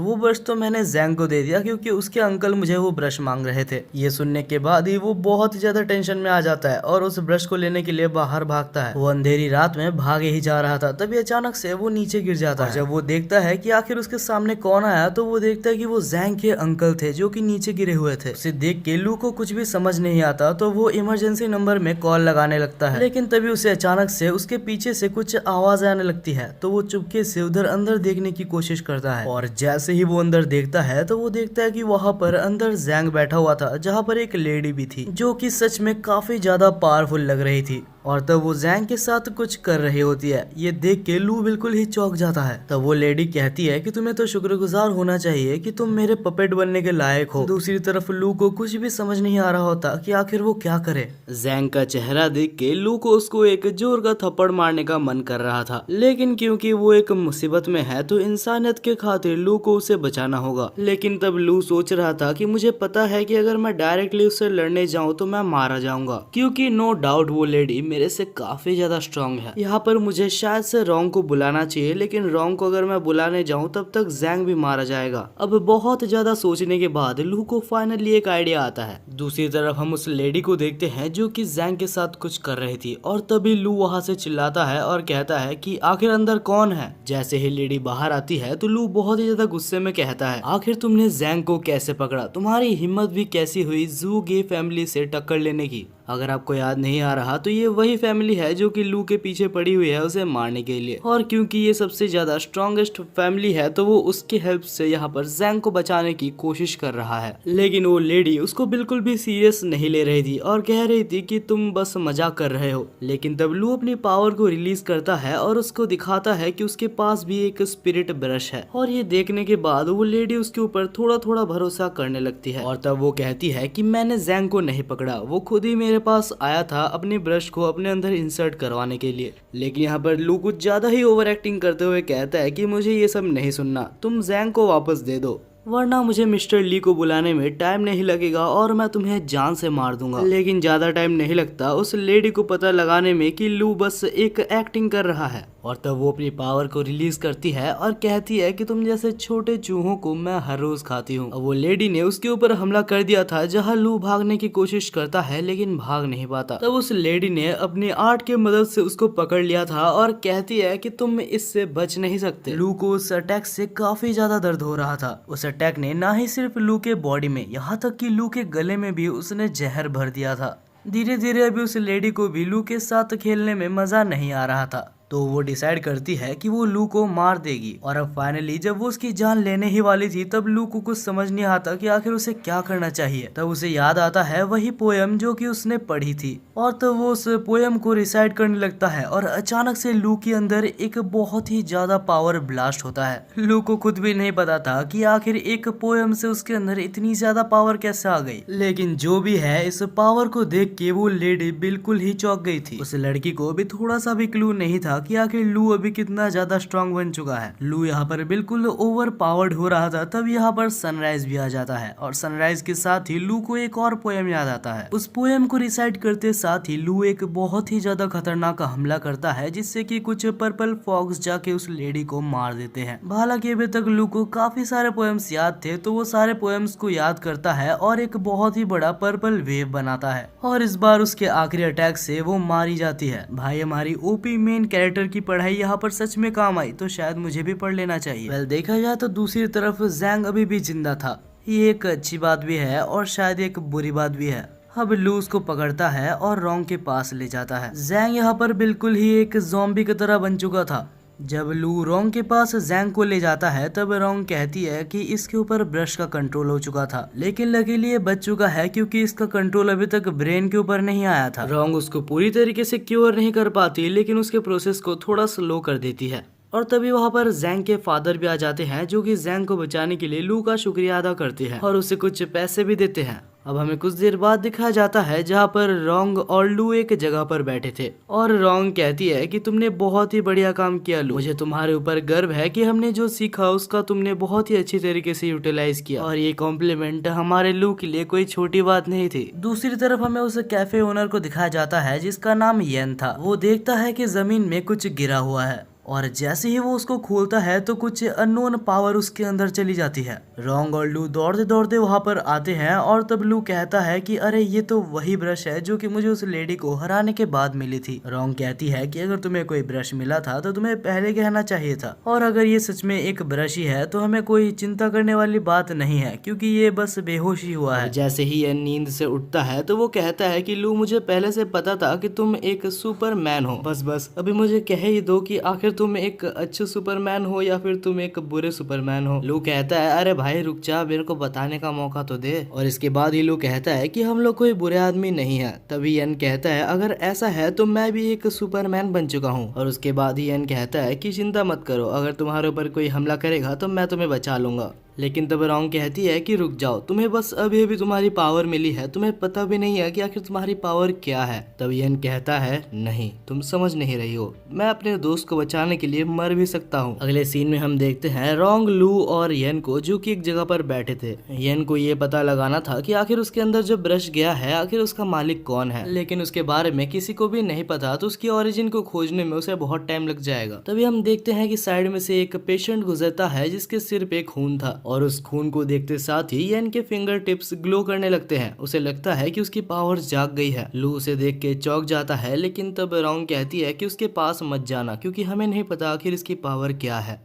तो मैंने जैंग को दे दिया क्योंकि उसके अंकल मुझे वो ब्रश मांग रहे थे। ये सुनने के बाद ही वो बहुत ज्यादा टेंशन में आ जाता है और उस ब्रश को लेने के लिए बाहर भागता है। वो अंधेरी रात में भागे ही जा रहा था तभी अचानक से वो नीचे गिर जाता है। जब वो देखता है कि आखिर उसके सामने कौन आया तो वो देखता है कि वो जैंग के अंकल थे जो कि नीचे गिरे हुए थे। उसे देख के लू को कुछ भी समझ नहीं आता तो वो इमरजेंसी नंबर में कॉल लगाने लगता है। लेकिन तभी उसे अचानक से उसके पीछे से कुछ आवाज आने लगती है तो वो चुपके से उधर अंदर देखने की कोशिश करता है। और जैसे ही वो अंदर देखता है तो वो देखता है कि वहाँ पर अंदर जैंग बैठा हुआ था जहाँ पर एक लेडी भी थी जो कि सच में काफी ज्यादा पावरफुल लग रही थी। और तब वो जैंग के साथ कुछ कर रही होती है। ये देख के लू बिल्कुल ही चौंक जाता है। तब वो लेडी कहती है कि तुम्हें तो शुक्रगुजार होना चाहिए कि तुम मेरे पपेट बनने के लायक हो। दूसरी तरफ लू को कुछ भी समझ नहीं आ रहा होता कि आखिर वो क्या करे। जैंग का चेहरा देख के लू को उसको एक जोर का थप्पड़ मारने का मन कर रहा था, लेकिन क्योंकि वो एक मुसीबत में है तो इंसानियत के खातिर लू को उसे बचाना होगा। लेकिन तब लू सोच रहा था कि मुझे पता है कि अगर मैं डायरेक्टली उससे लड़ने जाऊं तो मैं मारा जाऊंगा, क्योंकि नो डाउट वो लेडी मेरे से काफी ज्यादा स्ट्रांग है। यहाँ पर मुझे शायद से रोंग को बुलाना चाहिए, लेकिन रोंग को अगर मैं बुलाने जाऊं तब तक जैंग भी मारा जाएगा। अब बहुत ज्यादा सोचने के बाद लू को फाइनली एक आइडिया आता है। दूसरी तरफ हम उस लेडी को देखते हैं जो कि जैंग के साथ कुछ कर रही थी, और तभी लू वहाँ से चिल्लाता है और कहता है कि आखिर अंदर कौन है। जैसे ही लेडी बाहर आती है तो लू बहुत ही ज्यादा गुस्से में कहता है, आखिर तुमने जैंग को कैसे पकड़ा? तुम्हारी हिम्मत भी कैसी हुई जू गे फैमिली से टक्कर लेने की? अगर आपको याद नहीं आ रहा तो ये वही फैमिली है जो कि लू के पीछे पड़ी हुई है उसे मारने के लिए, और क्योंकि ये सबसे ज्यादा स्ट्रॉन्गेस्ट फैमिली है तो वो उसकी हेल्प से यहाँ पर जैंग को बचाने की कोशिश कर रहा है। लेकिन वो लेडी उसको बिल्कुल भी सीरियस नहीं ले रही थी और कह रही थी कि तुम बस मजाक कर रहे हो। लेकिन तब लू अपनी पावर को रिलीज करता है और उसको दिखाता है कि उसके पास भी एक स्पिरिट ब्रश है, और ये देखने के बाद वो लेडी उसके ऊपर थोड़ा थोड़ा भरोसा करने लगती है। और तब वो कहती है कि मैंने जैंग को नहीं पकड़ा, वो खुद ही मेरे पास आया था अपने ब्रश को अपने अंदर इंसर्ट करवाने के लिए। लेकिन यहाँ पर लू कुछ ज्यादा ही ओवर एक्टिंग करते हुए कहता है कि मुझे ये सब नहीं सुनना, तुम जैंग को वापस दे दो, वरना मुझे मिस्टर ली को बुलाने में टाइम नहीं लगेगा और मैं तुम्हें जान से मार दूंगा। लेकिन ज्यादा टाइम नहीं लगता उस लेडी को पता लगाने में कि लू बस एक एक्टिंग कर रहा है, और तब वो अपनी पावर को रिलीज करती है और कहती है कि तुम जैसे छोटे चूहों को मैं हर रोज खाती हूँ। वो लेडी ने उसके ऊपर हमला कर दिया था जहाँ लू भागने की कोशिश करता है लेकिन भाग नहीं पाता। तब उस लेडी ने अपनी आर्ट की मदद से उसको पकड़ लिया था और कहती है कि तुम इससे बच नहीं सकते। लू को उस अटैक से काफी ज्यादा दर्द हो रहा था। उस अटैक ने ना ही सिर्फ लू के बॉडी में, यहाँ तक कि लू के गले में भी उसने जहर भर दिया था। धीरे धीरे अभी उस लेडी को भी लू के साथ खेलने में मजा नहीं आ रहा था, तो वो डिसाइड करती है कि वो लू को मार देगी। और अब फाइनली जब वो उसकी जान लेने ही वाली थी तब लू को कुछ समझ नहीं आता कि आखिर उसे क्या करना चाहिए। तब उसे याद आता है वही पोयम जो कि उसने पढ़ी थी, और तब वो उस पोयम को रिसाइट करने लगता है और अचानक से लू के अंदर एक बहुत ही ज्यादा पावर ब्लास्ट होता है। लू को खुद भी नहीं पता था कि आखिर एक पोयम से उसके अंदर इतनी ज्यादा पावर कैसे आ गई। लेकिन जो भी है, इस पावर को देख के वो लेडी बिल्कुल ही चौंक गई थी। उस लड़की को भी थोड़ा सा भी क्लू नहीं था कि आखिर लू अभी कितना ज्यादा स्ट्रांग बन चुका है। लू यहाँ पर बिल्कुल ओवर पावर्ड हो रहा था। तब यहाँ पर सनराइज भी आ जाता है, और सनराइज के साथ ही लू को एक और पोयम याद आता है। उस पोयम को रिसाइट करते साथ ही लू एक बहुत ही ज्यादा खतरनाक हमला करता है, जिससे कि कुछ पर्पल फॉक्स जाके उस लेडी को मार देते हैं। हालांकि अभी तक लू को काफी सारे पोयम्स याद थे, तो वो सारे पोयम्स को याद करता है और एक बहुत ही बड़ा पर्पल वेव बनाता है, और इस बार उसके आखिरी अटैक से वो मारी जाती है। भाई, हमारी ओपी मेन कैरेक्टर की पढ़ाई यहाँ पर सच में काम आई, तो शायद मुझे भी पढ़ लेना चाहिए। वेल, देखा जाए तो दूसरी तरफ जैंग अभी भी जिंदा था। ये एक अच्छी बात भी है और शायद एक बुरी बात भी है। अब लू उसको पकड़ता है और रोंग के पास ले जाता है। जैंग यहाँ पर बिल्कुल ही एक ज़ॉम्बी की तरह बन चुका था। जब लू रोंग के पास जैंग को ले जाता है तब रोंग कहती है कि इसके ऊपर ब्रश का कंट्रोल हो चुका था, लेकिन लकीली ये बच चुका है क्योंकि इसका कंट्रोल अभी तक ब्रेन के ऊपर नहीं आया था। रोंग उसको पूरी तरीके से क्योर नहीं कर पाती, लेकिन उसके प्रोसेस को थोड़ा स्लो कर देती है। और तभी वहाँ पर जैंग के फादर भी आ जाते हैं, जो कि जैंग को बचाने के लिए लू का शुक्रिया अदा करते हैं और उसे कुछ पैसे भी देते हैं। अब हमें कुछ देर बाद दिखाया जाता है जहाँ पर रोंग और लू एक जगह पर बैठे थे, और रोंग कहती है कि तुमने बहुत ही बढ़िया काम किया लू, मुझे तुम्हारे ऊपर गर्व है कि हमने जो सीखा उसका तुमने बहुत ही अच्छी तरीके से यूटिलाइज किया, और ये कॉम्प्लीमेंट हमारे लू के लिए कोई छोटी बात नहीं थी। दूसरी तरफ हमें उस कैफे ओनर को दिखाया जाता है जिसका नाम येन था। वो देखता है कि जमीन में कुछ गिरा हुआ है, और जैसे ही वो उसको खोलता है तो कुछ अननोन पावर उसके अंदर चली जाती है। रोंग और लू दौड़ते दौड़ते वहां पर आते हैं, और तब लू कहता है कि अरे ये तो वही ब्रश है जो कि मुझे उस लेडी को हराने के बाद मिली थी। रोंग कहती है कि अगर तुम्हें कोई ब्रश मिला था तो तुम्हें पहले कहना चाहिए था, और अगर ये सच में एक ब्रश ही है तो हमें कोई चिंता करने वाली बात नहीं है क्योंकि ये बस बेहोश ही हुआ है। जैसे ही ये नींद से उठता है तो वो कहता है कि लू, मुझे पहले से पता था कि तुम एक सुपरमैन हो, बस अभी मुझे कह ही दो कि आखिर तुम एक अच्छे सुपरमैन हो या फिर तुम एक बुरे सुपरमैन हो। लू कहता है अरे भाई रुक जा, मेरे को बताने का मौका तो दे। और इसके बाद ही लू कहता है कि हम लोग कोई बुरे आदमी नहीं है। तभी यन कहता है अगर ऐसा है तो मैं भी एक सुपरमैन बन चुका हूँ। और उसके बाद ही यन कहता है कि चिंता मत करो, अगर तुम्हारे ऊपर कोई हमला करेगा तो मैं तुम्हें बचा लूंगा। लेकिन तब रोंग कहती है कि रुक जाओ, तुम्हें बस अभी अभी तुम्हारी पावर मिली है, तुम्हें पता भी नहीं है कि आखिर तुम्हारी पावर क्या है। तब यन कहता है नहीं, तुम समझ नहीं रही हो, मैं अपने दोस्त को बचाने के लिए मर भी सकता हूँ। अगले सीन में हम देखते हैं रोंग, लू और यन को जो कि एक जगह पर बैठे थे। यन को ये पता लगाना था कि आखिर उसके अंदर जो ब्रश गया है आखिर उसका मालिक कौन है, लेकिन उसके बारे में किसी को भी नहीं पता, तो उसकी ओरिजिन को खोजने में उसे बहुत टाइम लग जाएगा। तभी हम देखते हैं कि साइड में से एक पेशेंट गुजरता है जिसके सिर पे खून था, और उस खून को देखते साथ ही यन के फिंगर टिप्स ग्लो करने लगते हैं। उसे लगता है कि उसकी पावर्स जाग गई है। लू उसे देख के चौंक जाता है, लेकिन तब रोंग कहती है कि उसके पास मत जाना क्योंकि हमें नहीं पता आखिर इसकी पावर क्या है।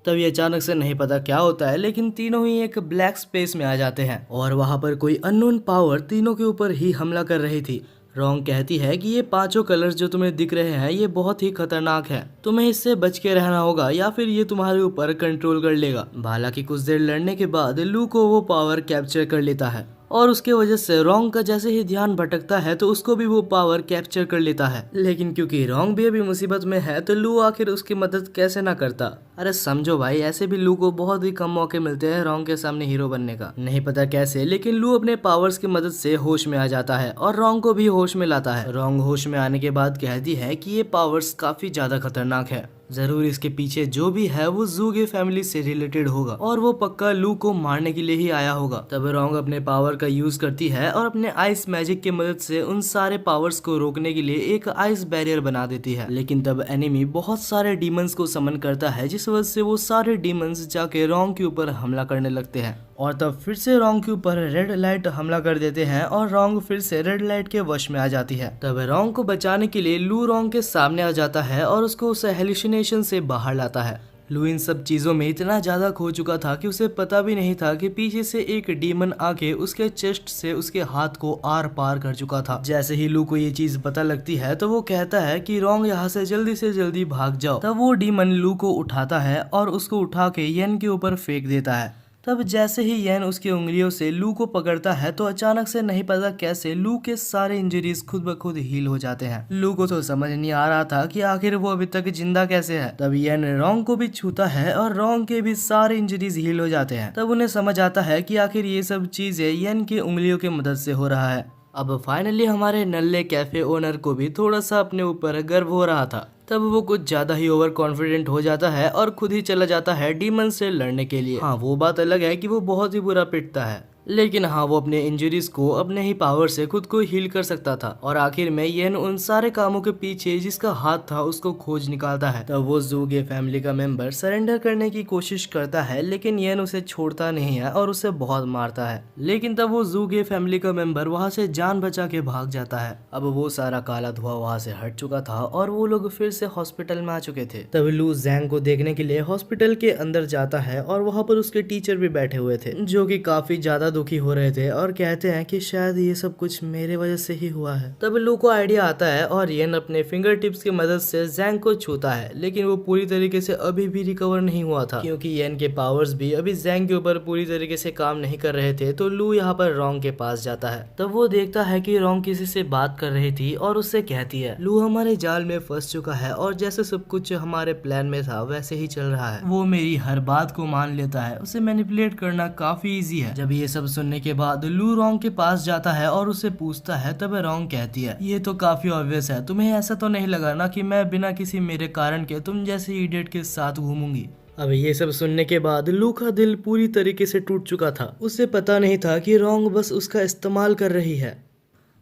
तब ये अचानक से नहीं पता क्या होता है, लेकिन तीनों ही एक ब्लैक स्पेस में आ जाते हैं और वहां पर कोई अननोन पावर तीनों के ऊपर ही हमला कर रही थी। रोंग कहती है कि ये पांचों कलर्स जो तुम्हें दिख रहे हैं ये बहुत ही खतरनाक है, तुम्हें इससे बच के रहना होगा या फिर ये तुम्हारे ऊपर कंट्रोल कर लेगा। हालांकि कुछ देर लड़ने के बाद लू को वो पावर कैप्चर कर लेता है और उसके वजह से रोंग का जैसे ही ध्यान भटकता है तो उसको भी वो पावर कैप्चर कर लेता है। लेकिन क्योंकि रोंग भी अभी मुसीबत में है तो लू आखिर उसकी मदद कैसे ना करता। अरे समझो भाई, ऐसे भी लू को बहुत ही कम मौके मिलते हैं रोंग के सामने हीरो बनने का, नहीं पता कैसे, लेकिन लू अपने पावर्स की मदद से होश में आ जाता है और रोंग को भी होश में लाता है। रोंग होश में आने के बाद कहती है कि ये पावर्स काफी ज्यादा खतरनाक है, जरूर इसके पीछे जो भी है वो ज़ूगे फैमिली से रिलेटेड होगा और वो पक्का लू को मारने के लिए ही आया होगा। तब रोंग अपने पावर का यूज करती है और अपने आइस मैजिक की मदद से उन सारे पावर्स को रोकने के लिए एक आइस बैरियर बना देती है। लेकिन तब एनिमी बहुत सारे डीमंस को समन करता है, जिस वजह से वो सारे डीमंस जाके रोंग के ऊपर हमला करने लगते हैं और तब फिर से रोंग के ऊपर रेड लाइट हमला कर देते हैं और रोंग फिर से रेड लाइट के वश में आ जाती है। तब रोंग को बचाने के लिए लू रोंग के सामने आ जाता है और उसको उस हेलुसिनेशन से बाहर लाता है। लू इन सब चीजों में इतना ज्यादा खो चुका था कि उसे पता भी नहीं था कि पीछे से एक डीमन आके उसके चेस्ट से उसके हाथ को आर पार कर चुका था। जैसे ही लू को ये चीज पता लगती है तो वो कहता है कि रोंग यहाँ से जल्दी भाग जाओ। तब वो डीमन लू को उठाता है और उसको उठा के यन के ऊपर फेंक देता है। तब जैसे ही यन उसकी उंगलियों से लू को पकड़ता है तो अचानक से नहीं पता कैसे लू के सारे इंजरीज खुद ब खुद हील हो जाते हैं। लू को तो समझ नहीं आ रहा था कि आखिर वो अभी तक जिंदा कैसे है। तब यन रोंग को भी छूता है और रोंग के भी सारे इंजरीज हील हो जाते हैं। तब उन्हें समझ आता है कि आखिर ये सब चीजें यन की उंगलियों की मदद से हो रहा है। अब फाइनली हमारे नल्ले कैफे ओनर को भी थोड़ा सा अपने ऊपर गर्व हो रहा था। तब वो कुछ ज्यादा ही ओवर कॉन्फिडेंट हो जाता है और खुद ही चला जाता है डीमन से लड़ने के लिए। हाँ, वो बात अलग है कि वो बहुत ही बुरा पिटता है, लेकिन हाँ वो अपने इंजरीज को अपने ही पावर से खुद को हील कर सकता था। और आखिर में येन उन सारे कामों के पीछे जिसका हाथ था उसको खोज निकालता है। तब वो ज़ूगे फैमिली का मेंबर सरेंडर करने की कोशिश करता है, लेकिन येन उसे छोड़ता नहीं है और उसे बहुत मारता है। लेकिन तब वो ज़ूगे फैमिली का मेंबर वहाँ से जान बचा के भाग जाता है। अब वो सारा काला धुआं वहाँ से हट चुका था और वो लोग फिर से हॉस्पिटल में आ चुके थे। तब लू जैंग को देखने के लिए हॉस्पिटल के अंदर जाता है और वहाँ पर उसके टीचर भी बैठे हुए थे, जो कि काफी ज्यादा दुखी हो रहे थे और कहते हैं कि शायद ये सब कुछ मेरे वजह से ही हुआ है। तब लू को आइडिया आता है और येन अपने फिंगर टिप्स की मदद से जैंग को छूता है, लेकिन वो पूरी तरीके से अभी भी रिकवर नहीं हुआ था क्योंकि येन के पावर्स भी अभी जैंग के ऊपर पूरी तरीके से काम नहीं कर रहे थे। तो लू यहाँ पर रोंग के पास जाता है। तब वो देखता है कि रोंग किसी से बात कर रही थी और उससे कहती है लू हमारे जाल में फंस चुका है और जैसे सब कुछ हमारे प्लान में था वैसे ही चल रहा है। वो मेरी हर बात को मान लेता है, उसे मैनिपुलेट करना काफी इजी है। जब ये सब सुनने के बाद लू रोंग के पास जाता है और उसे पूछता है, तब रोंग कहती है ये तो काफी ऑब्वियस है, तुम्हें ऐसा तो नहीं लगा ना कि मैं बिना किसी मेरे कारण के तुम जैसे इडियट के साथ घूमूंगी। अब ये सब सुनने के बाद लू का दिल पूरी तरीके से टूट चुका था। उसे पता नहीं था कि रोंग बस उसका इस्तेमाल कर रही है।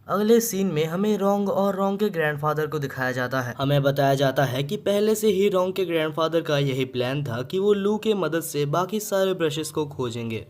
अगले सीन में हमें रोंग और रोंग के ग्रैंडफादर को दिखाया जाता है। हमें बताया जाता है कि पहले से ही रोंग के ग्रैंडफादर का यही प्लान था कि वो लू के मदद से बाकी सारे ब्रशेस को खोजेंगे।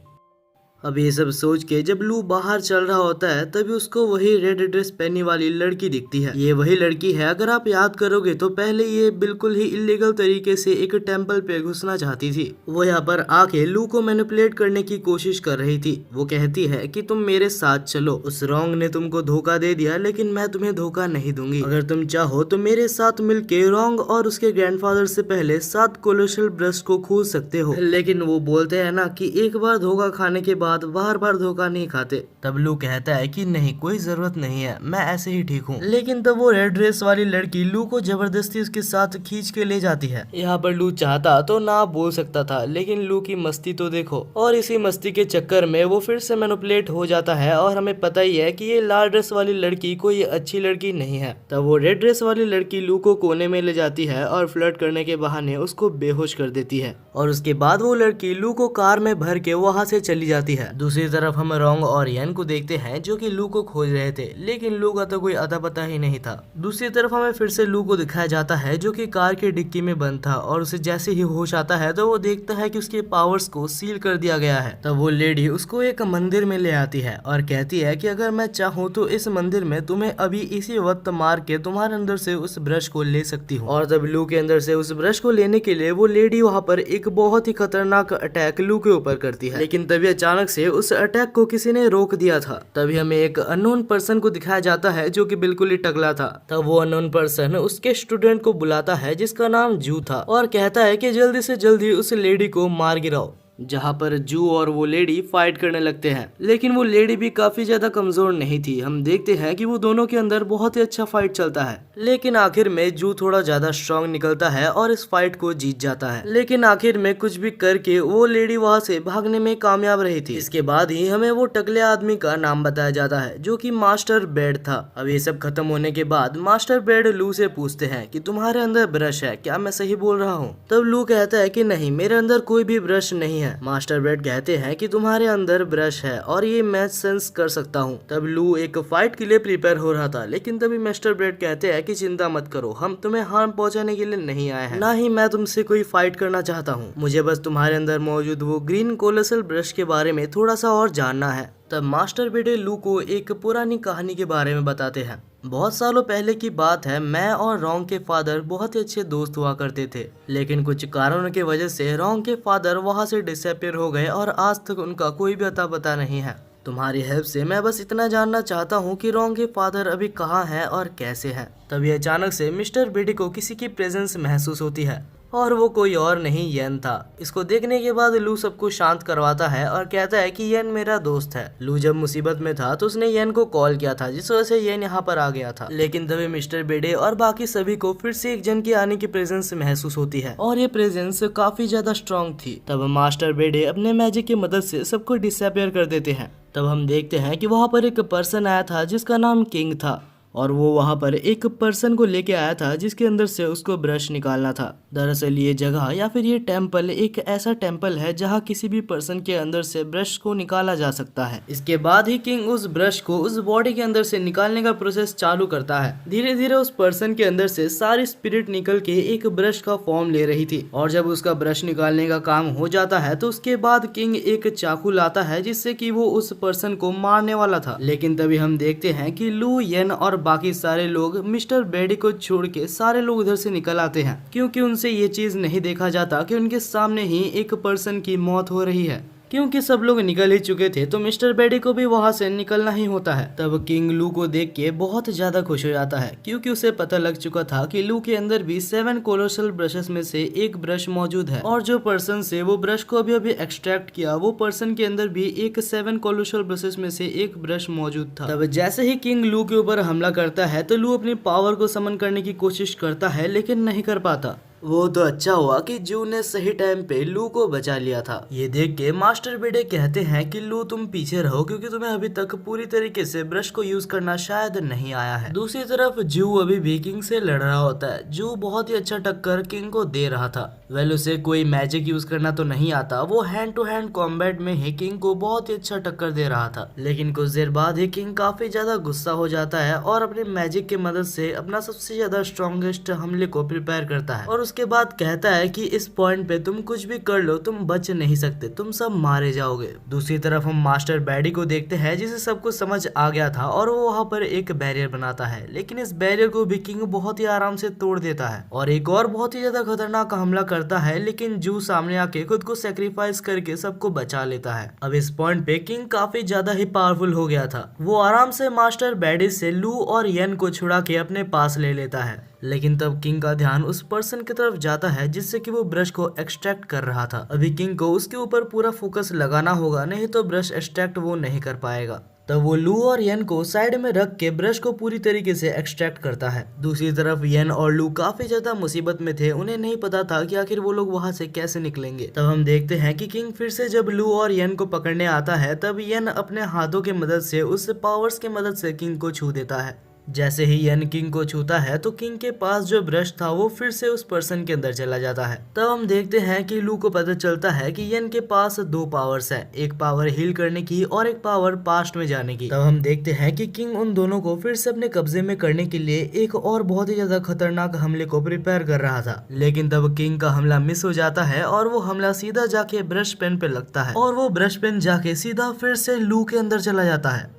अब ये सब सोच के जब लू बाहर चल रहा होता है तभी उसको वही रेड ड्रेस पहनने वाली लड़की दिखती है। ये वही लड़की है, अगर आप याद करोगे तो पहले ये बिल्कुल ही इलीगल तरीके से एक टेम्पल पे घुसना चाहती थी। वो यहाँ पर आके लू को मैनिपुलेट करने की कोशिश कर रही थी। वो कहती है कि तुम मेरे साथ चलो, उस रोंग ने तुमको धोखा दे दिया लेकिन मैं तुम्हें धोखा नहीं दूंगी। अगर तुम चाहो तो मेरे साथ मिलके रोंग और उसके ग्रैंडफादर से पहले 7 कोलोसल ब्रश को खोज सकते हो। लेकिन वो बोलते हैं ना कि एक बार धोखा खाने के बाद बार बार धोखा नहीं खाते। तब लू कहता है कि नहीं, कोई जरूरत नहीं है, मैं ऐसे ही ठीक हूँ। लेकिन तब वो रेड ड्रेस वाली लड़की लू को जबरदस्ती उसके साथ खींच के ले जाती है। यहाँ पर लू चाहता तो ना बोल सकता था, लेकिन लू की मस्ती तो देखो। और इसी मस्ती के चक्कर में वो फिर से मैनिपुलेट हो जाता है और हमें पता ही है कि ये लाल ड्रेस वाली लड़की कोई अच्छी लड़की नहीं है। तब वो रेड ड्रेस वाली लड़की लू को कोने में ले जाती है और फ्लर्ट करने के बहाने उसको बेहोश कर देती है। और उसके बाद वो लड़की लू को कार में भर के वहाँ से चली जाती है। दूसरी तरफ हम रोंग और येन को देखते हैं जो कि लू को खोज रहे थे, लेकिन लू का तो कोई अता पता ही नहीं था। दूसरी तरफ हमें फिर से लू को दिखाया जाता है जो कि कार के डिक्की में बंद था और उसे जैसे ही होश आता है तो वो देखता है कि उसके पावर्स को सील कर दिया गया है। तब वो लेडी उसको एक मंदिर में ले आती है और कहती है कि अगर मैं चाहूँ तो इस मंदिर में तुम्हें अभी इसी वक्त मार के तुम्हारे अंदर से उस ब्रश को ले सकती हूँ। और तब लू के अंदर से उस ब्रश को लेने के लिए वो लेडी वहाँ पर एक बहुत ही खतरनाक अटैक लू के ऊपर करती है। लेकिन तभी अचानक से उस अटैक को किसी ने रोक दिया था। तभी हमें एक अननोन पर्सन को दिखाया जाता है जो कि बिल्कुल ही टकला था। तब वो अननोन पर्सन उसके स्टूडेंट को बुलाता है जिसका नाम जू था और कहता है कि जल्दी से जल्दी उस लेडी को मार गिराओ। जहाँ पर जू और वो लेडी फाइट करने लगते हैं, लेकिन वो लेडी भी काफी ज्यादा कमजोर नहीं थी। हम देखते हैं कि वो दोनों के अंदर बहुत ही अच्छा फाइट चलता है, लेकिन आखिर में जू थोड़ा ज्यादा स्ट्रांग निकलता है और इस फाइट को जीत जाता है। लेकिन आखिर में कुछ भी करके वो लेडी वहाँ से भागने में कामयाब रही थी। इसके बाद ही हमें वो टकले आदमी का नाम बताया जाता है जो कि मास्टर बेड था। अब ये सब खत्म होने के बाद मास्टर बेड लू से पूछते हैं कि तुम्हारे अंदर ब्रश है क्या, मैं सही बोल रहा हूँ? तब लू कहता है कि नहीं, मेरे अंदर कोई भी ब्रश नहीं है। मास्टर बेड कहते हैं कि तुम्हारे अंदर ब्रश है और ये मैं सेंस कर सकता हूँ। तब लू एक फाइट के लिए प्रिपेयर हो रहा था, लेकिन तभी मास्टर बेड कहते हैं कि चिंता मत करो, हम तुम्हें हार्म पहुंचाने के लिए नहीं आए हैं, ना ही मैं तुमसे कोई फाइट करना चाहता हूँ। मुझे बस तुम्हारे अंदर मौजूद वो ग्रीन कोलोसल ब्रश के बारे में थोड़ा सा और जानना है। तब मास्टर बेड लू को एक पुरानी कहानी के बारे में बताते हैं। बहुत सालों पहले की बात है, मैं और रोंग के फादर बहुत ही अच्छे दोस्त हुआ करते थे, लेकिन कुछ कारणों की वजह से रोंग के फादर वहाँ से डिसअपीयर हो गए और आज तक उनका कोई भी अता पता नहीं है। तुम्हारी हेल्प से मैं बस इतना जानना चाहता हूँ कि रोंग के फादर अभी कहाँ हैं और कैसे हैं। तभी अचानक से मिस्टर बेडी को किसी की प्रेजेंस महसूस होती है और वो कोई और नहीं येन था। इसको देखने के बाद लू सबको शांत करवाता है और कहता है कि येन मेरा दोस्त है। लू जब मुसीबत में था तो उसने येन को कॉल किया था, जिस वजह से येन यहाँ पर आ गया था। लेकिन तभी मिस्टर बेडे और बाकी सभी को फिर से एक जन के आने की प्रेजेंस महसूस होती है और ये प्रेजेंस काफी ज्यादा स्ट्रॉन्ग थी। तब मास्टर बेडे अपने मैजिक की मदद से सबको डिसअपीयर कर देते हैं। तब हम देखते हैं कि वहाँ पर एक पर्सन आया था जिसका नाम किंग था और वो वहाँ पर एक पर्सन को लेके आया था जिसके अंदर से उसको ब्रश निकालना था। दरअसल ये जगह या फिर ये टेम्पल एक ऐसा टेम्पल है जहाँ किसी भी पर्सन के अंदर से ब्रश को निकाला जा सकता है। इसके बाद ही किंग उस ब्रश को उस बॉडी के अंदर से निकालने का प्रोसेस चालू करता है। धीरे धीरे उस पर्सन के अंदर से सारी स्पिरिट निकल के एक ब्रश का फॉर्म ले रही थी और जब उसका ब्रश निकालने का काम हो जाता है तो उसके बाद किंग एक चाकू लाता है जिससे कि वो उस पर्सन को मारने वाला था। लेकिन तभी हम देखते हैं कि लू, येन और बाकी सारे लोग मिस्टर बेडी को छोड़ के सारे लोग उधर से निकल आते हैं, क्योंकि उनसे ये चीज नहीं देखा जाता कि उनके सामने ही एक पर्सन की मौत हो रही है। क्योंकि सब लोग निकल ही चुके थे तो मिस्टर बेडी को भी वहाँ से निकलना ही होता है। तब किंग लू को देख के बहुत ज्यादा खुश हो जाता है, क्योंकि उसे पता लग चुका था कि लू के अंदर भी 7 कोलोसल ब्रशेस में से एक ब्रश मौजूद है और जो पर्सन से वो ब्रश को अभी एक्सट्रैक्ट किया वो पर्सन के अंदर भी एक 7 कोलोसल ब्रशेस में से एक ब्रश मौजूद था। तब जैसे ही किंग लू के ऊपर हमला करता है तो लू अपनी पावर को समन करने की कोशिश करता है, लेकिन नहीं कर पाता। वो तो अच्छा हुआ कि जू ने सही टाइम पे लू को बचा लिया था। ये देख के मास्टर बेडे कहते हैं कि लू तुम पीछे रहो, क्योंकि तुम्हें अभी तक पूरी तरीके से ब्रश को यूज करना शायद नहीं आया है। दूसरी तरफ जू अभी भी किंग से लड़ रहा होता है। जू बहुत ही अच्छा टक्कर किंग को दे रहा था। उसे कोई मैजिक यूज करना तो नहीं आता, वो हैंड टू हैंड कॉम्बैट में ही किंग को बहुत ही अच्छा टक्कर दे रहा था। लेकिन कुछ देर बाद ही किंग काफी ज्यादा गुस्सा हो जाता है और अपने मैजिक की मदद से अपना सबसे ज्यादा स्ट्रॉन्गेस्ट हमले को प्रिपेयर करता है और उसके बाद कहता है कि इस पॉइंट पे तुम कुछ भी कर लो तुम बच नहीं सकते, तुम सब मारे जाओगे। दूसरी तरफ हम मास्टर बैडी को देखते हैं जिसे सब कुछ समझ आ गया था और वो वहाँ पर एक बैरियर बनाता है, लेकिन इस बैरियर को भी किंग बहुत ही आराम से तोड़ देता है और एक और बहुत ही ज्यादा खतरनाक हमला करता है, लेकिन जू सामने आके खुद को सेक्रीफाइस करके सबको बचा लेता है। अब इस पॉइंट पे किंग काफी ज्यादा ही पावरफुल हो गया था। वो आराम से मास्टर बैडी से लू और येन को छुड़ा के अपने पास ले लेता है, लेकिन तब किंग का ध्यान उस पर्सन की तरफ जाता है जिससे कि वो ब्रश को एक्सट्रैक्ट कर रहा था। अभी किंग को उसके ऊपर पूरा फोकस लगाना होगा, नहीं तो ब्रश एक्सट्रैक्ट वो नहीं कर पाएगा। तब वो लू और येन को साइड में रख के ब्रश को पूरी तरीके से एक्सट्रैक्ट करता है। दूसरी तरफ येन और लू काफी ज्यादा मुसीबत में थे, उन्हें नहीं पता था कि आखिर वो लोग वहां से कैसे निकलेंगे। तब हम देखते हैं कि किंग फिर से जब लू और येन को पकड़ने आता है तब येन अपने हाथों की मदद से उस पावर्स की मदद से किंग को छू देता है। जैसे ही येन किंग को छूता है तो किंग के पास जो ब्रश था वो फिर से उस पर्सन के अंदर चला जाता है। तब हम देखते हैं कि लू को पता चलता है कि येन के पास दो पावर्स है, एक पावर हील करने की और एक पावर पास्ट में जाने की। तब हम देखते हैं कि किंग उन दोनों को फिर से अपने कब्जे में करने के लिए एक और बहुत ही ज्यादा खतरनाक हमले को प्रिपेयर कर रहा था, लेकिन तब किंग का हमला मिस हो जाता है और वो हमला सीधा जाके ब्रश पेन पे लगता है और वो ब्रश पेन जाके सीधा फिर से लू के अंदर चला जाता है।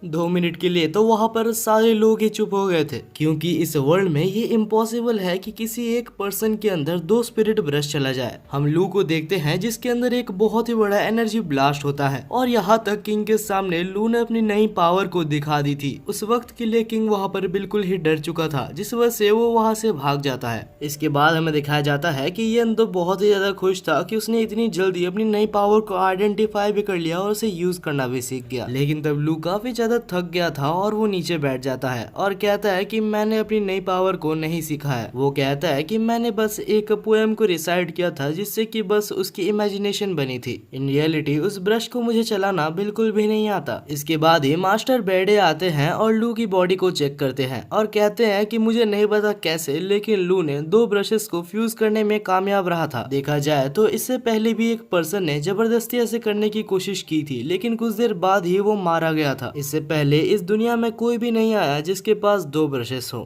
2 मिनट के लिए तो वहाँ पर सारे लोग ही चुप हो गए थे, क्योंकि इस वर्ल्ड में ये इम्पॉसिबल है कि किसी एक पर्सन के अंदर 2 स्पिरिट ब्रश चला जाए। हम लू को देखते हैं जिसके अंदर एक बहुत ही बड़ा एनर्जी ब्लास्ट होता है और यहाँ तक किंग के सामने लू ने अपनी नई पावर को दिखा दी थी। उस वक्त के लिए किंग वहाँ पर बिल्कुल ही डर चुका था, जिस वजह से वो वहाँ से भाग जाता है। इसके बाद हमें दिखाया जाता है कि येन तो बहुत ही ज्यादा खुश था कि उसने इतनी जल्दी अपनी नई पावर को आइडेंटिफाई भी कर लिया और उसे यूज करना भी सीख गया। लेकिन तब लू काफी ज्यादा थक गया था और वो नीचे बैठ जाता है और कहता है कि मैंने अपनी नई पावर को नहीं सीखा है। वो कहता है कि मैंने बस एक पोएम को रिसाइट किया था जिससे कि बस उसकी इमेजिनेशन बनी थी। इन रियलिटी उस ब्रश को मुझे चलाना बिल्कुल भी नहीं आता। इसके बाद ही मास्टर बैडे आते हैं और लू की बॉडी को चेक करते हैं और कहते हैं कि मुझे नहीं पता कैसे, लेकिन लू ने 2 ब्रशेस को फ्यूज करने में कामयाब रहा था। देखा जाए तो इससे पहले भी एक पर्सन ने जबरदस्ती ऐसे करने की कोशिश की थी, लेकिन कुछ देर बाद ही वो मारा गया था। इससे पहले इस दुनिया में कोई भी नहीं आया जिसके पास 2 ब्रशेस हो।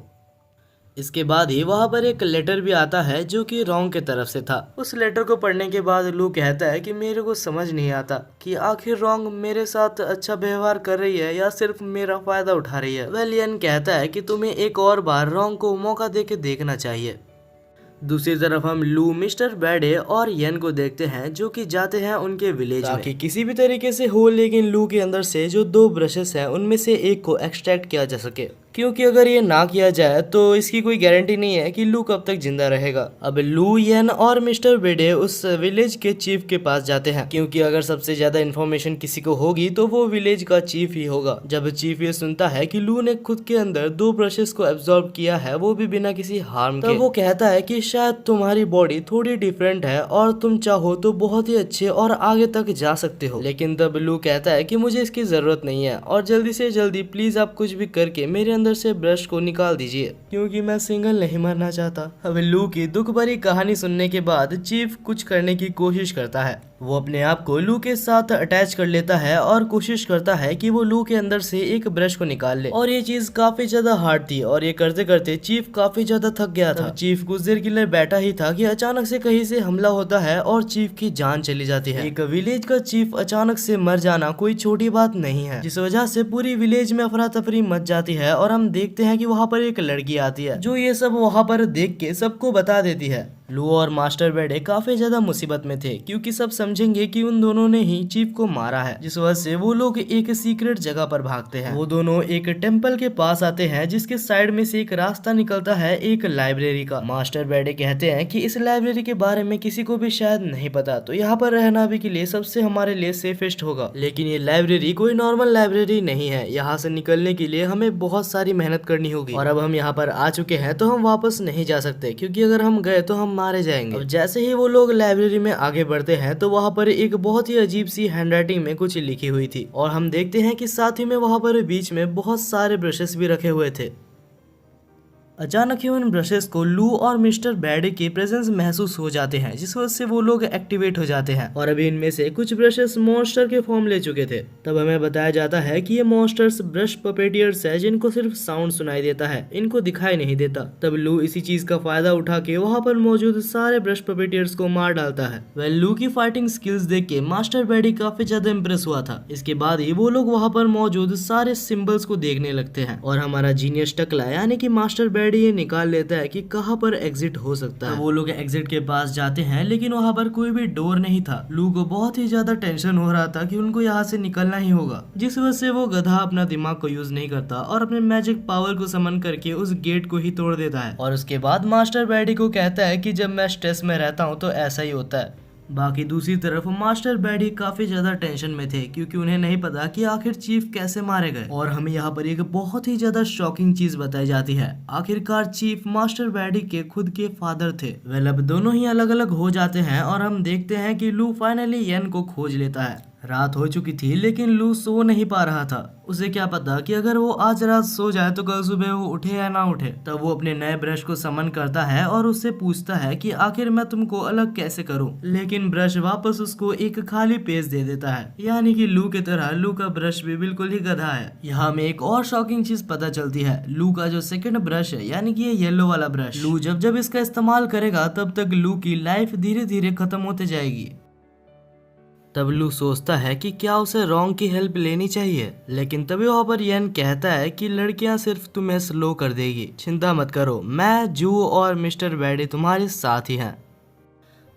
इसके बाद ही वहाँ पर एक लेटर भी आता है जो कि रॉन्ग के तरफ से था। उस लेटर को पढ़ने के बाद लू कहता है कि मेरे को समझ नहीं आता कि आखिर रॉन्ग मेरे साथ अच्छा व्यवहार कर रही है या सिर्फ मेरा फायदा उठा रही है। वेलियन कहता है कि तुम्हें एक और बार रॉन्ग को मौका देके देखना चाहिए। दूसरी तरफ हम लू, मिस्टर बैडे और येन को देखते हैं जो कि जाते हैं उनके विलेज में ताकि किसी भी तरीके से हो, लेकिन लू के अंदर से जो 2 ब्रशेस हैं उनमें से एक को एक्सट्रैक्ट किया जा सके, क्योंकि अगर ये ना किया जाए तो इसकी कोई गारंटी नहीं है कि लू कब तक जिंदा रहेगा। अब लू, येन और मिस्टर बेडे उस विलेज के चीफ के पास जाते हैं, क्योंकि अगर सबसे ज्यादा इन्फॉर्मेशन किसी को होगी तो वो विलेज का चीफ ही होगा। जब चीफ ये सुनता है कि लू ने खुद के अंदर 2 ब्रशेस को एब्जॉर्ब किया है, वो भी बिना किसी हार्म के, तो वो कहता है कि शायद तुम्हारी बॉडी थोड़ी डिफरेंट है और तुम चाहो तो बहुत ही अच्छे और आगे तक जा सकते हो। लेकिन तब लू कहता है कि मुझे इसकी जरूरत नहीं है और जल्दी से जल्दी प्लीज आप कुछ भी करके मेरे अंदर से ब्रश को निकाल दीजिए, क्योंकि मैं सिंगल नहीं मरना चाहता। अब लू की दुख भरी कहानी सुनने के बाद चीफ कुछ करने की कोशिश करता है। वो अपने आप को लू के साथ अटैच कर लेता है और कोशिश करता है कि वो लू के अंदर से एक ब्रश को निकाल ले, और ये चीज काफी ज्यादा हार्ड थी और ये करते करते चीफ काफी ज्यादा थक गया था। चीफ कुछ देर के लिए बैठा ही था कि अचानक से कहीं से हमला होता है और चीफ की जान चली जाती है। एक विलेज का चीफ अचानक से मर जाना कोई छोटी बात नहीं है, जिस वजह से पूरी विलेज में अफरा तफरी मच जाती है और हम देखते हैं कि वहाँ पर एक लड़की आती है जो ये सब वहाँ पर देख के सबको बता देती है। लू और मास्टर बेडे काफी ज्यादा मुसीबत में थे, क्योंकि सब समझेंगे कि उन दोनों ने ही चीफ को मारा है, जिस वजह से वो लोग एक सीक्रेट जगह पर भागते हैं। वो दोनों एक टेम्पल के पास आते हैं जिसके साइड में से एक रास्ता निकलता है एक लाइब्रेरी का। मास्टर बेडे कहते हैं कि इस लाइब्रेरी के बारे में किसी को भी शायद नहीं पता, तो यहाँ पर रहना भी के लिए सबसे हमारे लिए सेफेस्ट होगा। लेकिन ये लाइब्रेरी कोई नॉर्मल लाइब्रेरी नहीं है, यहाँ से निकलने के लिए हमें बहुत सारी मेहनत करनी होगी, और अब हम यहाँ पर आ चुके हैं तो हम वापस नहीं जा सकते, क्योंकि अगर हम गए तो हम मारे जाएंगे। अब जैसे ही वो लोग लाइब्रेरी में आगे बढ़ते हैं तो वहाँ पर एक बहुत ही अजीब सी हैंडराइटिंग में कुछ लिखी हुई थी, और हम देखते हैं कि साथ ही में वहाँ पर बीच में बहुत सारे ब्रशेस भी रखे हुए थे। अचानक ही उन ब्रशेस को लू और मिस्टर बैडी के प्रेजेंस महसूस हो जाते हैं, जिस वजह से वो लोग एक्टिवेट हो जाते हैं और अभी इनमें से कुछ ब्रशेस मॉन्स्टर के फॉर्म ले चुके थे। तब हमें बताया जाता है कि ये मॉन्स्टर्स ब्रश पपेटियर्स है जिनको सिर्फ साउंड सुनाई देता है, इनको दिखाई नहीं देता। तब लू इसी चीज का फायदा उठा के वहाँ पर मौजूद सारे ब्रश पपेटियर्स को मार डालता है। लू की फाइटिंग स्किल्स देख के मास्टर बैडी काफी ज्यादा इम्प्रेस हुआ था। इसके बाद ही वो लोग वहाँ पर मौजूद सारे सिंबल्स को देखने लगते हैं और हमारा जीनियस टकला यानी कि मास्टर बैडी ये निकाल लेता है कि कहाँ पर एग्जिट हो सकता है। वो लोग एग्जिट के पास जाते हैं लेकिन वहाँ पर कोई भी डोर नहीं था। लू को बहुत ही ज्यादा टेंशन हो रहा था कि उनको यहाँ से निकलना ही होगा, जिस वजह से वो गधा अपना दिमाग को यूज नहीं करता और अपने मैजिक पावर को समन करके उस गेट को ही तोड़ देता है। और उसके बाद मास्टर बैडी को कहता है कि जब मैं स्ट्रेस में रहता हूँ तो ऐसा ही होता है। बाकी दूसरी तरफ मास्टर बैडी काफी ज्यादा टेंशन में थे क्योंकि उन्हें नहीं पता कि आखिर चीफ कैसे मारे गए। और हमें यहाँ पर एक बहुत ही ज्यादा शॉकिंग चीज बताई जाती है। आखिरकार चीफ मास्टर बैडी के खुद के फादर थे। अब दोनों ही अलग अलग हो जाते हैं और हम देखते हैं कि लू फाइनली येन को खोज लेता है। रात हो चुकी थी लेकिन लू सो नहीं पा रहा था। उसे क्या पता कि अगर वो आज रात सो जाए तो कल सुबह वो उठे या ना उठे। तब वो अपने नए ब्रश को समन करता है और उससे पूछता है कि आखिर मैं तुमको अलग कैसे करूं। लेकिन ब्रश वापस उसको एक खाली पेज दे देता है, यानी कि लू की तरह लू का ब्रश भी बिल्कुल ही गधा है। यहाँ में एक और शॉकिंग चीज पता चलती है। लू का जो सेकंड ब्रश है यानी कि ये येलो वाला ब्रश, लू जब जब इसका इस्तेमाल करेगा तब तक लू की लाइफ धीरे धीरे खत्म होते जाएगी। तब लू सोचता है कि क्या उसे रॉन्ग की हेल्प लेनी चाहिए, लेकिन तभी वहाँ पर येन कहता है कि लड़कियां सिर्फ तुम्हें स्लो कर देगी, चिंता मत करो, मैं जू और मिस्टर बैडी तुम्हारे साथ ही हैं।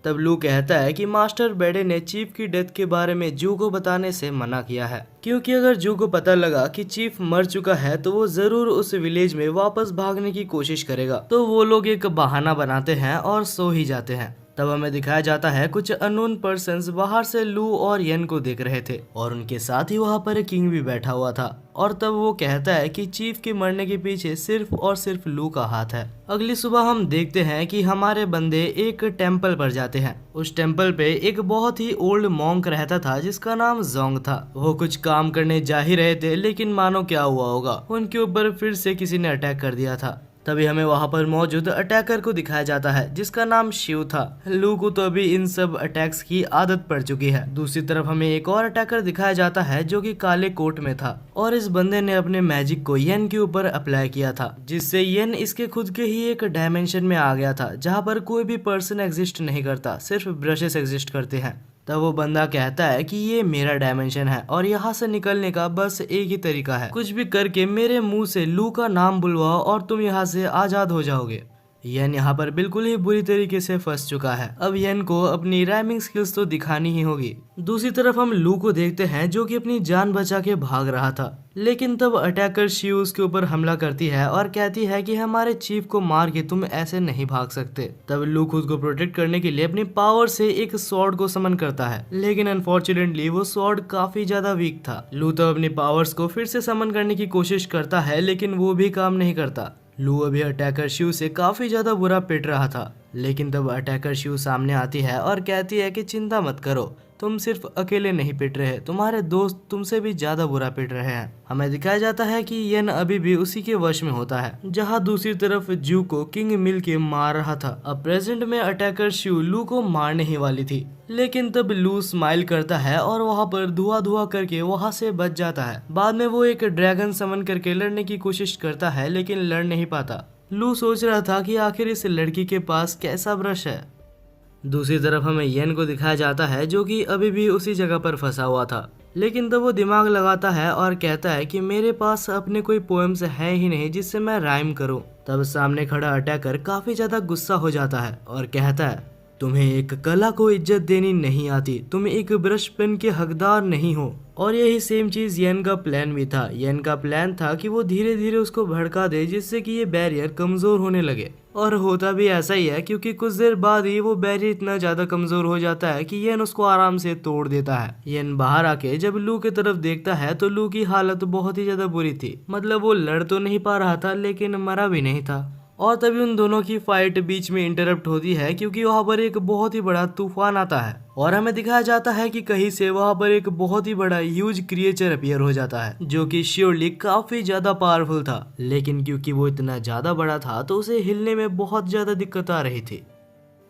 तब लू कहता है कि मास्टर बैडी ने चीफ की डेथ के बारे में जू को बताने से मना किया है, क्योंकि अगर जू को पता लगा कि चीफ मर चुका है तो वो जरूर उस विलेज में वापस भागने की कोशिश करेगा। तो वो लोग एक बहाना बनाते हैं और सो ही जाते हैं। तब हमें दिखाया जाता है कुछ अननोन पर्सन्स बाहर से लू और येन को देख रहे थे और उनके साथ ही वहाँ पर एक किंग भी बैठा हुआ था। और तब वो कहता है कि चीफ के मरने के पीछे सिर्फ और सिर्फ लू का हाथ है। अगली सुबह हम देखते हैं कि हमारे बंदे एक टेम्पल पर जाते हैं। उस टेम्पल पे एक बहुत ही ओल्ड मॉन्क रहता था जिसका नाम जोंग था। वो कुछ काम करने जा ही रहे थे लेकिन मानो क्या हुआ होगा, उनके ऊपर फिर से किसी ने अटैक कर दिया था। तभी हमें वहाँ पर मौजूद अटैकर को दिखाया जाता है जिसका नाम शिव था। लू को तो अभी इन सब अटैक्स की आदत पड़ चुकी है। दूसरी तरफ हमें एक और अटैकर दिखाया जाता है जो कि काले कोट में था और इस बंदे ने अपने मैजिक को येन के ऊपर अप्लाई किया था, जिससे येन इसके खुद के ही एक डायमेंशन में आ गया था जहाँ पर कोई भी पर्सन एग्जिस्ट नहीं करता, सिर्फ ब्रशेस एग्जिस्ट करते हैं। तब वो बंदा कहता है कि ये मेरा डायमेंशन है और यहाँ से निकलने का बस एक ही तरीका है, कुछ भी करके मेरे मुंह से लू का नाम बुलवाओ और तुम यहाँ से आजाद हो जाओगे। येन यहाँ पर बिल्कुल ही बुरी तरीके से फंस चुका है। अब येन को अपनी राइमिंग स्किल्स तो दिखानी ही होगी। दूसरी तरफ हम लू को देखते हैं जो कि अपनी जान बचा के भाग रहा था, लेकिन तब अटैकर शिव उसके ऊपर हमला करती है और कहती है कि हमारे चीफ को मार के तुम ऐसे नहीं भाग सकते। तब लू खुद को प्रोटेक्ट करने के लिए अपनी पावर से एक स्वॉर्ड को समन करता है, लेकिन अनफॉर्चुनेटली वो स्वॉर्ड काफी ज्यादा वीक था। लू तब अपनी पावर्स को फिर से समन करने की कोशिश करता है लेकिन वो भी काम नहीं करता। लू अभी अटैकर शिव से काफी ज्यादा बुरा पिट रहा था, लेकिन तब अटैकर शिव सामने आती है और कहती है कि चिंता मत करो, तुम सिर्फ अकेले नहीं पिट रहे, तुम्हारे दोस्त तुमसे भी ज्यादा बुरा पिट रहे हैं। हमें दिखाया जाता है कि येन अभी भी उसी के वश में होता है, जहां दूसरी तरफ जू को किंग मिल के मार रहा था। अब प्रेजेंट में अटैकर शिव लू को मारने ही वाली थी, लेकिन तब लू स्माइल करता है और वहां पर धुआं धुआं करके वहां से बच जाता है। बाद में वो एक ड्रैगन समन करके लड़ने की कोशिश करता है लेकिन लड़ नहीं पाता। लू सोच रहा था कि आखिर इस लड़की के पास कैसा ब्रश है। दूसरी तरफ हमें येन को दिखाया जाता है जो कि अभी भी उसी जगह पर फंसा हुआ था, लेकिन तब वो दिमाग लगाता है और कहता है कि मेरे पास अपने कोई पोएम्स है ही नहीं जिससे मैं राइम करूं। तब सामने खड़ा अटैकर काफी ज्यादा गुस्सा हो जाता है और कहता है तुम्हें एक कला को इज्जत देनी नहीं आती, तुम एक ब्रश पेन के हकदार नहीं हो। और यही सेम चीज येन का प्लान भी था। येन का प्लान था कि वो धीरे धीरे उसको भड़का दे जिससे कि ये बैरियर कमजोर होने लगे, और होता भी ऐसा ही है क्योंकि कुछ देर बाद ही वो बैरियर इतना ज्यादा कमजोर हो जाता है कि येन उसको आराम से तोड़ देता है। येन बाहर आके जब लू की तरफ देखता है तो लू की हालत बहुत ही ज्यादा बुरी थी। मतलब वो लड़ तो नहीं पा रहा था लेकिन मरा भी नहीं था। और तभी उन दोनों की फाइट बीच में इंटरप्ट होती है क्योंकि वहाँ पर एक बहुत ही बड़ा तूफान आता है और हमें दिखाया जाता है कि कहीं से वहाँ पर एक बहुत ही बड़ा ह्यूज क्रिएचर अपीयर हो जाता है जो कि श्योरली काफी ज्यादा पावरफुल था, लेकिन क्योंकि वो इतना ज्यादा बड़ा था तो उसे हिलने में बहुत ज्यादा दिक्कत आ रही थी।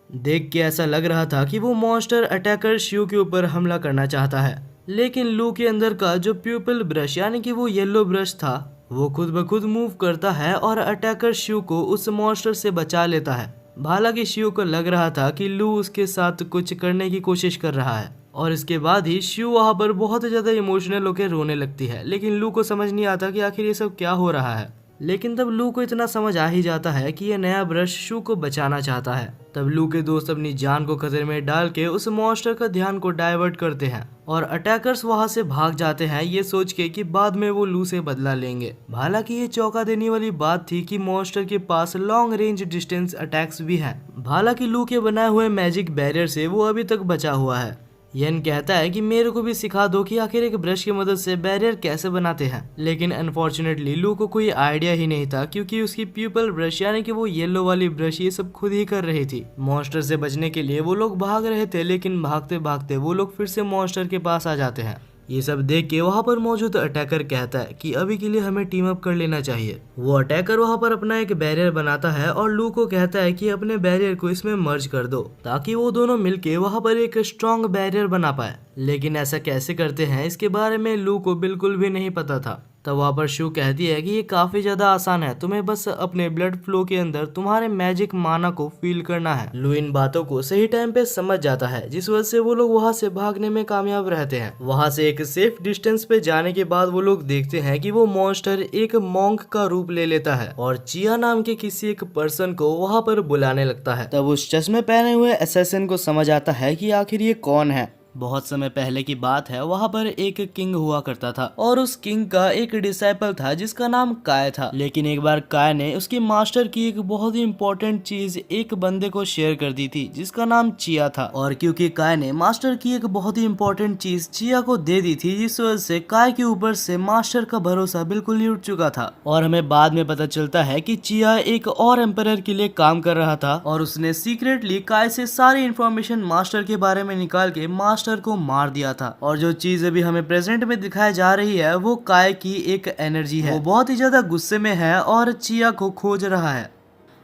देख के ऐसा लग रहा था कि वो मॉन्स्टर अटैकर शिव के ऊपर हमला करना चाहता है, लेकिन लू के अंदर का जो प्यूपल ब्रश यानी कि वो येलो ब्रश था वो खुद ब खुद मूव करता है और अटैकर शिव को उस मॉन्स्टर से बचा लेता है। हालांकि शिव को लग रहा था कि लू उसके साथ कुछ करने की कोशिश कर रहा है और इसके बाद ही शिव वहाँ पर बहुत ज्यादा इमोशनल होकर रोने लगती है, लेकिन लू को समझ नहीं आता कि आखिर ये सब क्या हो रहा है। लेकिन तब लू को इतना समझ आ ही जाता है कि यह नया ब्रश शिव को बचाना चाहता है। तब लू के दोस्त अपनी जान को खतरे में डाल के उस मॉन्स्टर का ध्यान को डाइवर्ट करते हैं और अटैकर्स वहां से भाग जाते हैं ये सोच के कि बाद में वो लू से बदला लेंगे। हालांकि ये चौंका देने वाली बात थी कि मॉन्स्टर के पास लॉन्ग रेंज डिस्टेंस अटैक्स भी हैं। हालांकि लू के बनाए हुए मैजिक बैरियर से वो अभी तक बचा हुआ है। येन कहता है कि मेरे को भी सिखा दो कि आखिर एक ब्रश की मदद से बैरियर कैसे बनाते हैं, लेकिन अनफॉर्चुनेटली लू को कोई आइडिया ही नहीं था क्योंकि उसकी प्यूपल ब्रश यानी कि वो येलो वाली ब्रश ये सब खुद ही कर रही थी। मॉन्स्टर से बचने के लिए वो लोग भाग रहे थे, लेकिन भागते भागते वो लोग फिर से मॉन्स्टर के पास आ जाते हैं। ये सब देख के वहाँ पर मौजूद अटैकर कहता है कि अभी के लिए हमें टीम अप कर लेना चाहिए। वो अटैकर वहाँ पर अपना एक बैरियर बनाता है और लू को कहता है कि अपने बैरियर को इसमें मर्ज कर दो ताकि वो दोनों मिलके वहाँ पर एक स्ट्रॉन्ग बैरियर बना पाए। लेकिन ऐसा कैसे करते हैं इसके बारे में लू को बिल्कुल भी नहीं पता था। तब वहाँ पर शिव कहती है कि ये काफी ज्यादा आसान है, तुम्हें बस अपने ब्लड फ्लो के अंदर तुम्हारे मैजिक माना को फील करना है। लू इन बातों को सही टाइम पे समझ जाता है जिस वजह से वो लोग वहाँ से भागने में कामयाब रहते हैं। वहाँ से एक सेफ डिस्टेंस पे जाने के बाद वो लोग देखते हैं कि वो मॉन्स्टर एक मॉन्क का रूप ले लेता है और चिया नाम के किसी एक पर्सन को वहाँ पर बुलाने लगता है। तब उस चश्मे पहने हुए असैसिन को समझ आता है कि आखिर ये कौन है। बहुत समय पहले की बात है, वहाँ पर एक किंग हुआ करता था और उस किंग का एक डिसाइपल था जिसका नाम काय था। लेकिन एक बार काय ने उसके मास्टर की एक बहुत ही इम्पोर्टेंट चीज एक बंदे को शेयर कर दी थी जिसका नाम चिया था। और क्योंकि काय ने मास्टर की एक बहुत ही इम्पोर्टेंट चीज चिया को दे दी थी, जिस वजह से काय के ऊपर से मास्टर का भरोसा बिल्कुल ही उठ चुका था। और हमें बाद में पता चलता है कि चिया एक और एम्परर के लिए काम कर रहा था और उसने सीक्रेटली काय से सारी इन्फॉर्मेशन मास्टर के बारे में निकाल के मास्टर को मार दिया था। और जो चीज अभी हमें प्रेजेंट में दिखाई जा रही है वो काय की एक एनर्जी है। वो बहुत ही ज्यादा गुस्से में है और चिया को खोज रहा है।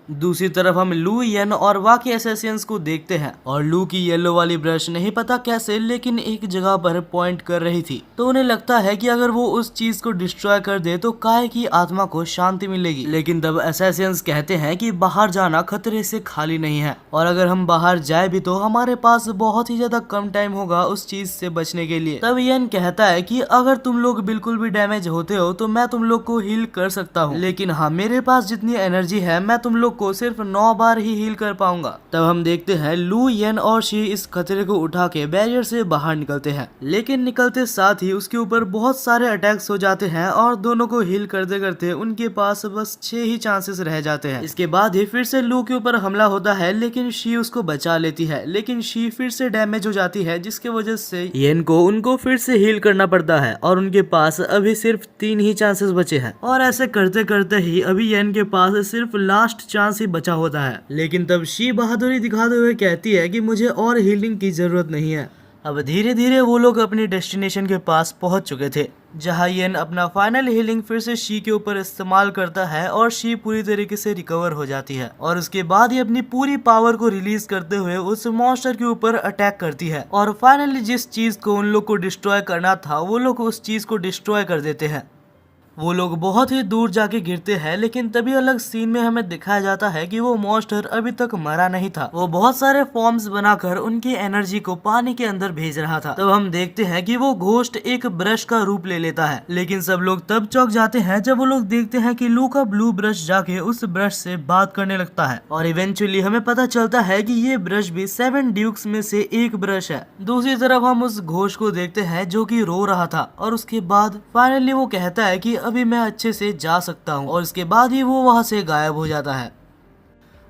दूसरी तरफ हम लू, येन और बाकी असैसिन्स को देखते हैं और लू की येलो वाली ब्रश नहीं पता कैसे लेकिन एक जगह पर पॉइंट कर रही थी, तो उन्हें लगता है कि अगर वो उस चीज को डिस्ट्रॉय कर दे तो काय की आत्मा को शांति मिलेगी। लेकिन तब असैसिन्स कहते हैं कि बाहर जाना खतरे से खाली नहीं है और अगर हम बाहर जाए भी तो हमारे पास बहुत ही ज्यादा कम टाइम होगा उस चीज से बचने के लिए। तब येन कहता है कि अगर तुम लोग बिल्कुल भी डैमेज होते हो तो मैं तुम लोग को हील कर सकता हूँ, लेकिन हाँ मेरे पास जितनी एनर्जी है मैं तुम लोग को सिर्फ 9 बार ही हील कर पाऊंगा। तब हम देखते हैं लू, येन और शी इस खतरे को उठा के बैरियर से बाहर निकलते हैं, लेकिन निकलते साथ ही उसके ऊपर बहुत सारे अटैक्स हो जाते हैं और दोनों को हील करते करते उनके पास बस 6 ही चांसेस रह जाते हैं। इसके बाद ही फिर से लू के ऊपर हमला होता है, लेकिन शी उसको बचा लेती है, लेकिन शी फिर से डैमेज हो जाती है जिसकी वजह से येन को उनको फिर से हील करना पड़ता है और उनके पास अभी सिर्फ 3 ही चांसेस बचे हैं। और ऐसे करते करते ही अभी येन के पास सिर्फ लास्ट चांस ही बचा होता है। लेकिन तब शी बहादुरी दिखाते हुए कहती है कि मुझे और हीलिंग की जरूरत नहीं है। अब धीरे धीरे वो लोग अपनी डेस्टिनेशन के पास पहुंच चुके थे, जहां येन अपना फाइनल हीलिंग फिर से शी के ऊपर इस्तेमाल करता है और शी पूरी तरीके से रिकवर हो जाती है और उसके बाद ही अपनी पूरी पावर को रिलीज करते हुए उस मॉन्स्टर के ऊपर अटैक करती है और फाइनली जिस चीज को उन लोग को डिस्ट्रॉय करना था वो लोग उस चीज को डिस्ट्रॉय कर देते हैं। वो लोग बहुत ही दूर जाके गिरते हैं, लेकिन तभी अलग सीन में हमें दिखाया जाता है कि वो मॉन्स्टर अभी तक मरा नहीं था। वो बहुत सारे फॉर्म्स बनाकर उनकी एनर्जी को पानी के अंदर भेज रहा था। तब हम देखते हैं कि वो घोस्ट एक ब्रश का रूप ले लेता है, लेकिन सब लोग तब चौंक जाते हैं जब वो लोग देखते हैं कि लू का ब्लू ब्रश जाके उस ब्रश से बात करने लगता है और इवेंचुअली हमें पता चलता है कि ये ब्रश भी 7 ड्यूक्स में से एक ब्रश है। दूसरी तरफ हम उस घोस्ट को देखते हैं जो कि रो रहा था और उसके बाद फाइनली वो कहता है कि अभी मैं अच्छे से जा सकता हूँ और उसके बाद ही वो वहाँ से गायब हो जाता है।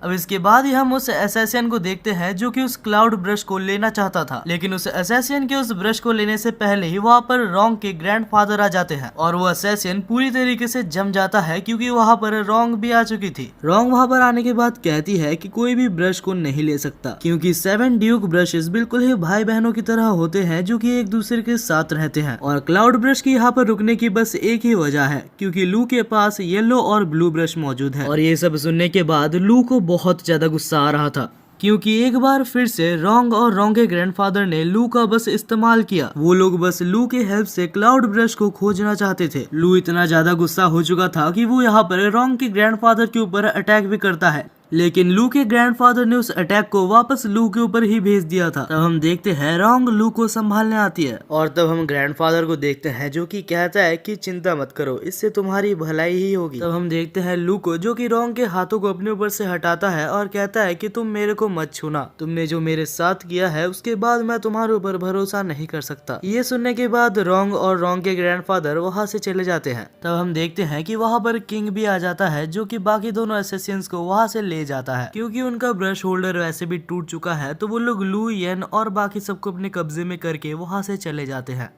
अब इसके बाद ही हम उस असैसिन को देखते हैं जो कि उस क्लाउड ब्रश को लेना चाहता था, लेकिन उस असैसिन के उस ब्रश को लेने से पहले ही वहाँ पर रोंग के ग्रैंडफादर आ जाते हैं और वो असैसिन पूरी तरीके से जम जाता है क्योंकि वहाँ पर रोंग भी आ चुकी थी। रोंग वहाँ पर आने के बाद कहती है कि कोई भी ब्रश को नहीं ले सकता क्योंकि 7 ड्यूक ब्रशेस बिल्कुल ही भाई बहनों की तरह होते हैं जो कि एक दूसरे के साथ रहते हैं। और क्लाउड ब्रश की यहाँ पर रुकने की बस एक ही वजह है क्योंकि लू के पास येलो और ब्लू ब्रश मौजूद है। और ये सब सुनने के बाद लू को बहुत ज्यादा गुस्सा आ रहा था क्योंकि एक बार फिर से रोंग और रोंग के ग्रैंडफादर ने लू का बस इस्तेमाल किया। वो लोग बस लू के हेल्प से क्लाउड ब्रश को खोजना चाहते थे। लू इतना ज्यादा गुस्सा हो चुका था कि वो यहाँ पर रोंग के ग्रैंडफादर के ऊपर अटैक भी करता है, लेकिन लू के ग्रैंडफादर ने उस अटैक को वापस लू के ऊपर ही भेज दिया था। तब हम देखते हैं रोंग लू को संभालने आती है और तब हम ग्रैंडफादर को देखते हैं जो कि कहता है कि चिंता मत करो, इससे तुम्हारी भलाई ही होगी। तब हम देखते हैं लू को जो कि रोंग के हाथों को अपने ऊपर से हटाता है और कहता है कि तुम मेरे को मत छूना, तुमने जो मेरे साथ किया है उसके बाद मैं तुम्हारे ऊपर भरोसा नहीं कर सकता। ये सुनने के बाद रोंग और रोंग के ग्रैंडफादर वहाँ से चले जाते हैं। तब हम देखते हैं कि वहाँ पर किंग भी आ जाता है जो कि बाकी दोनों असैसिन्स को वहाँ से ले जाता है क्योंकि उनका ब्रश होल्डर वैसे भी टूट चुका है। तो वो लोग लू, येन और बाकी सबको अपने कब्जे में करके वहां से चले जाते हैं।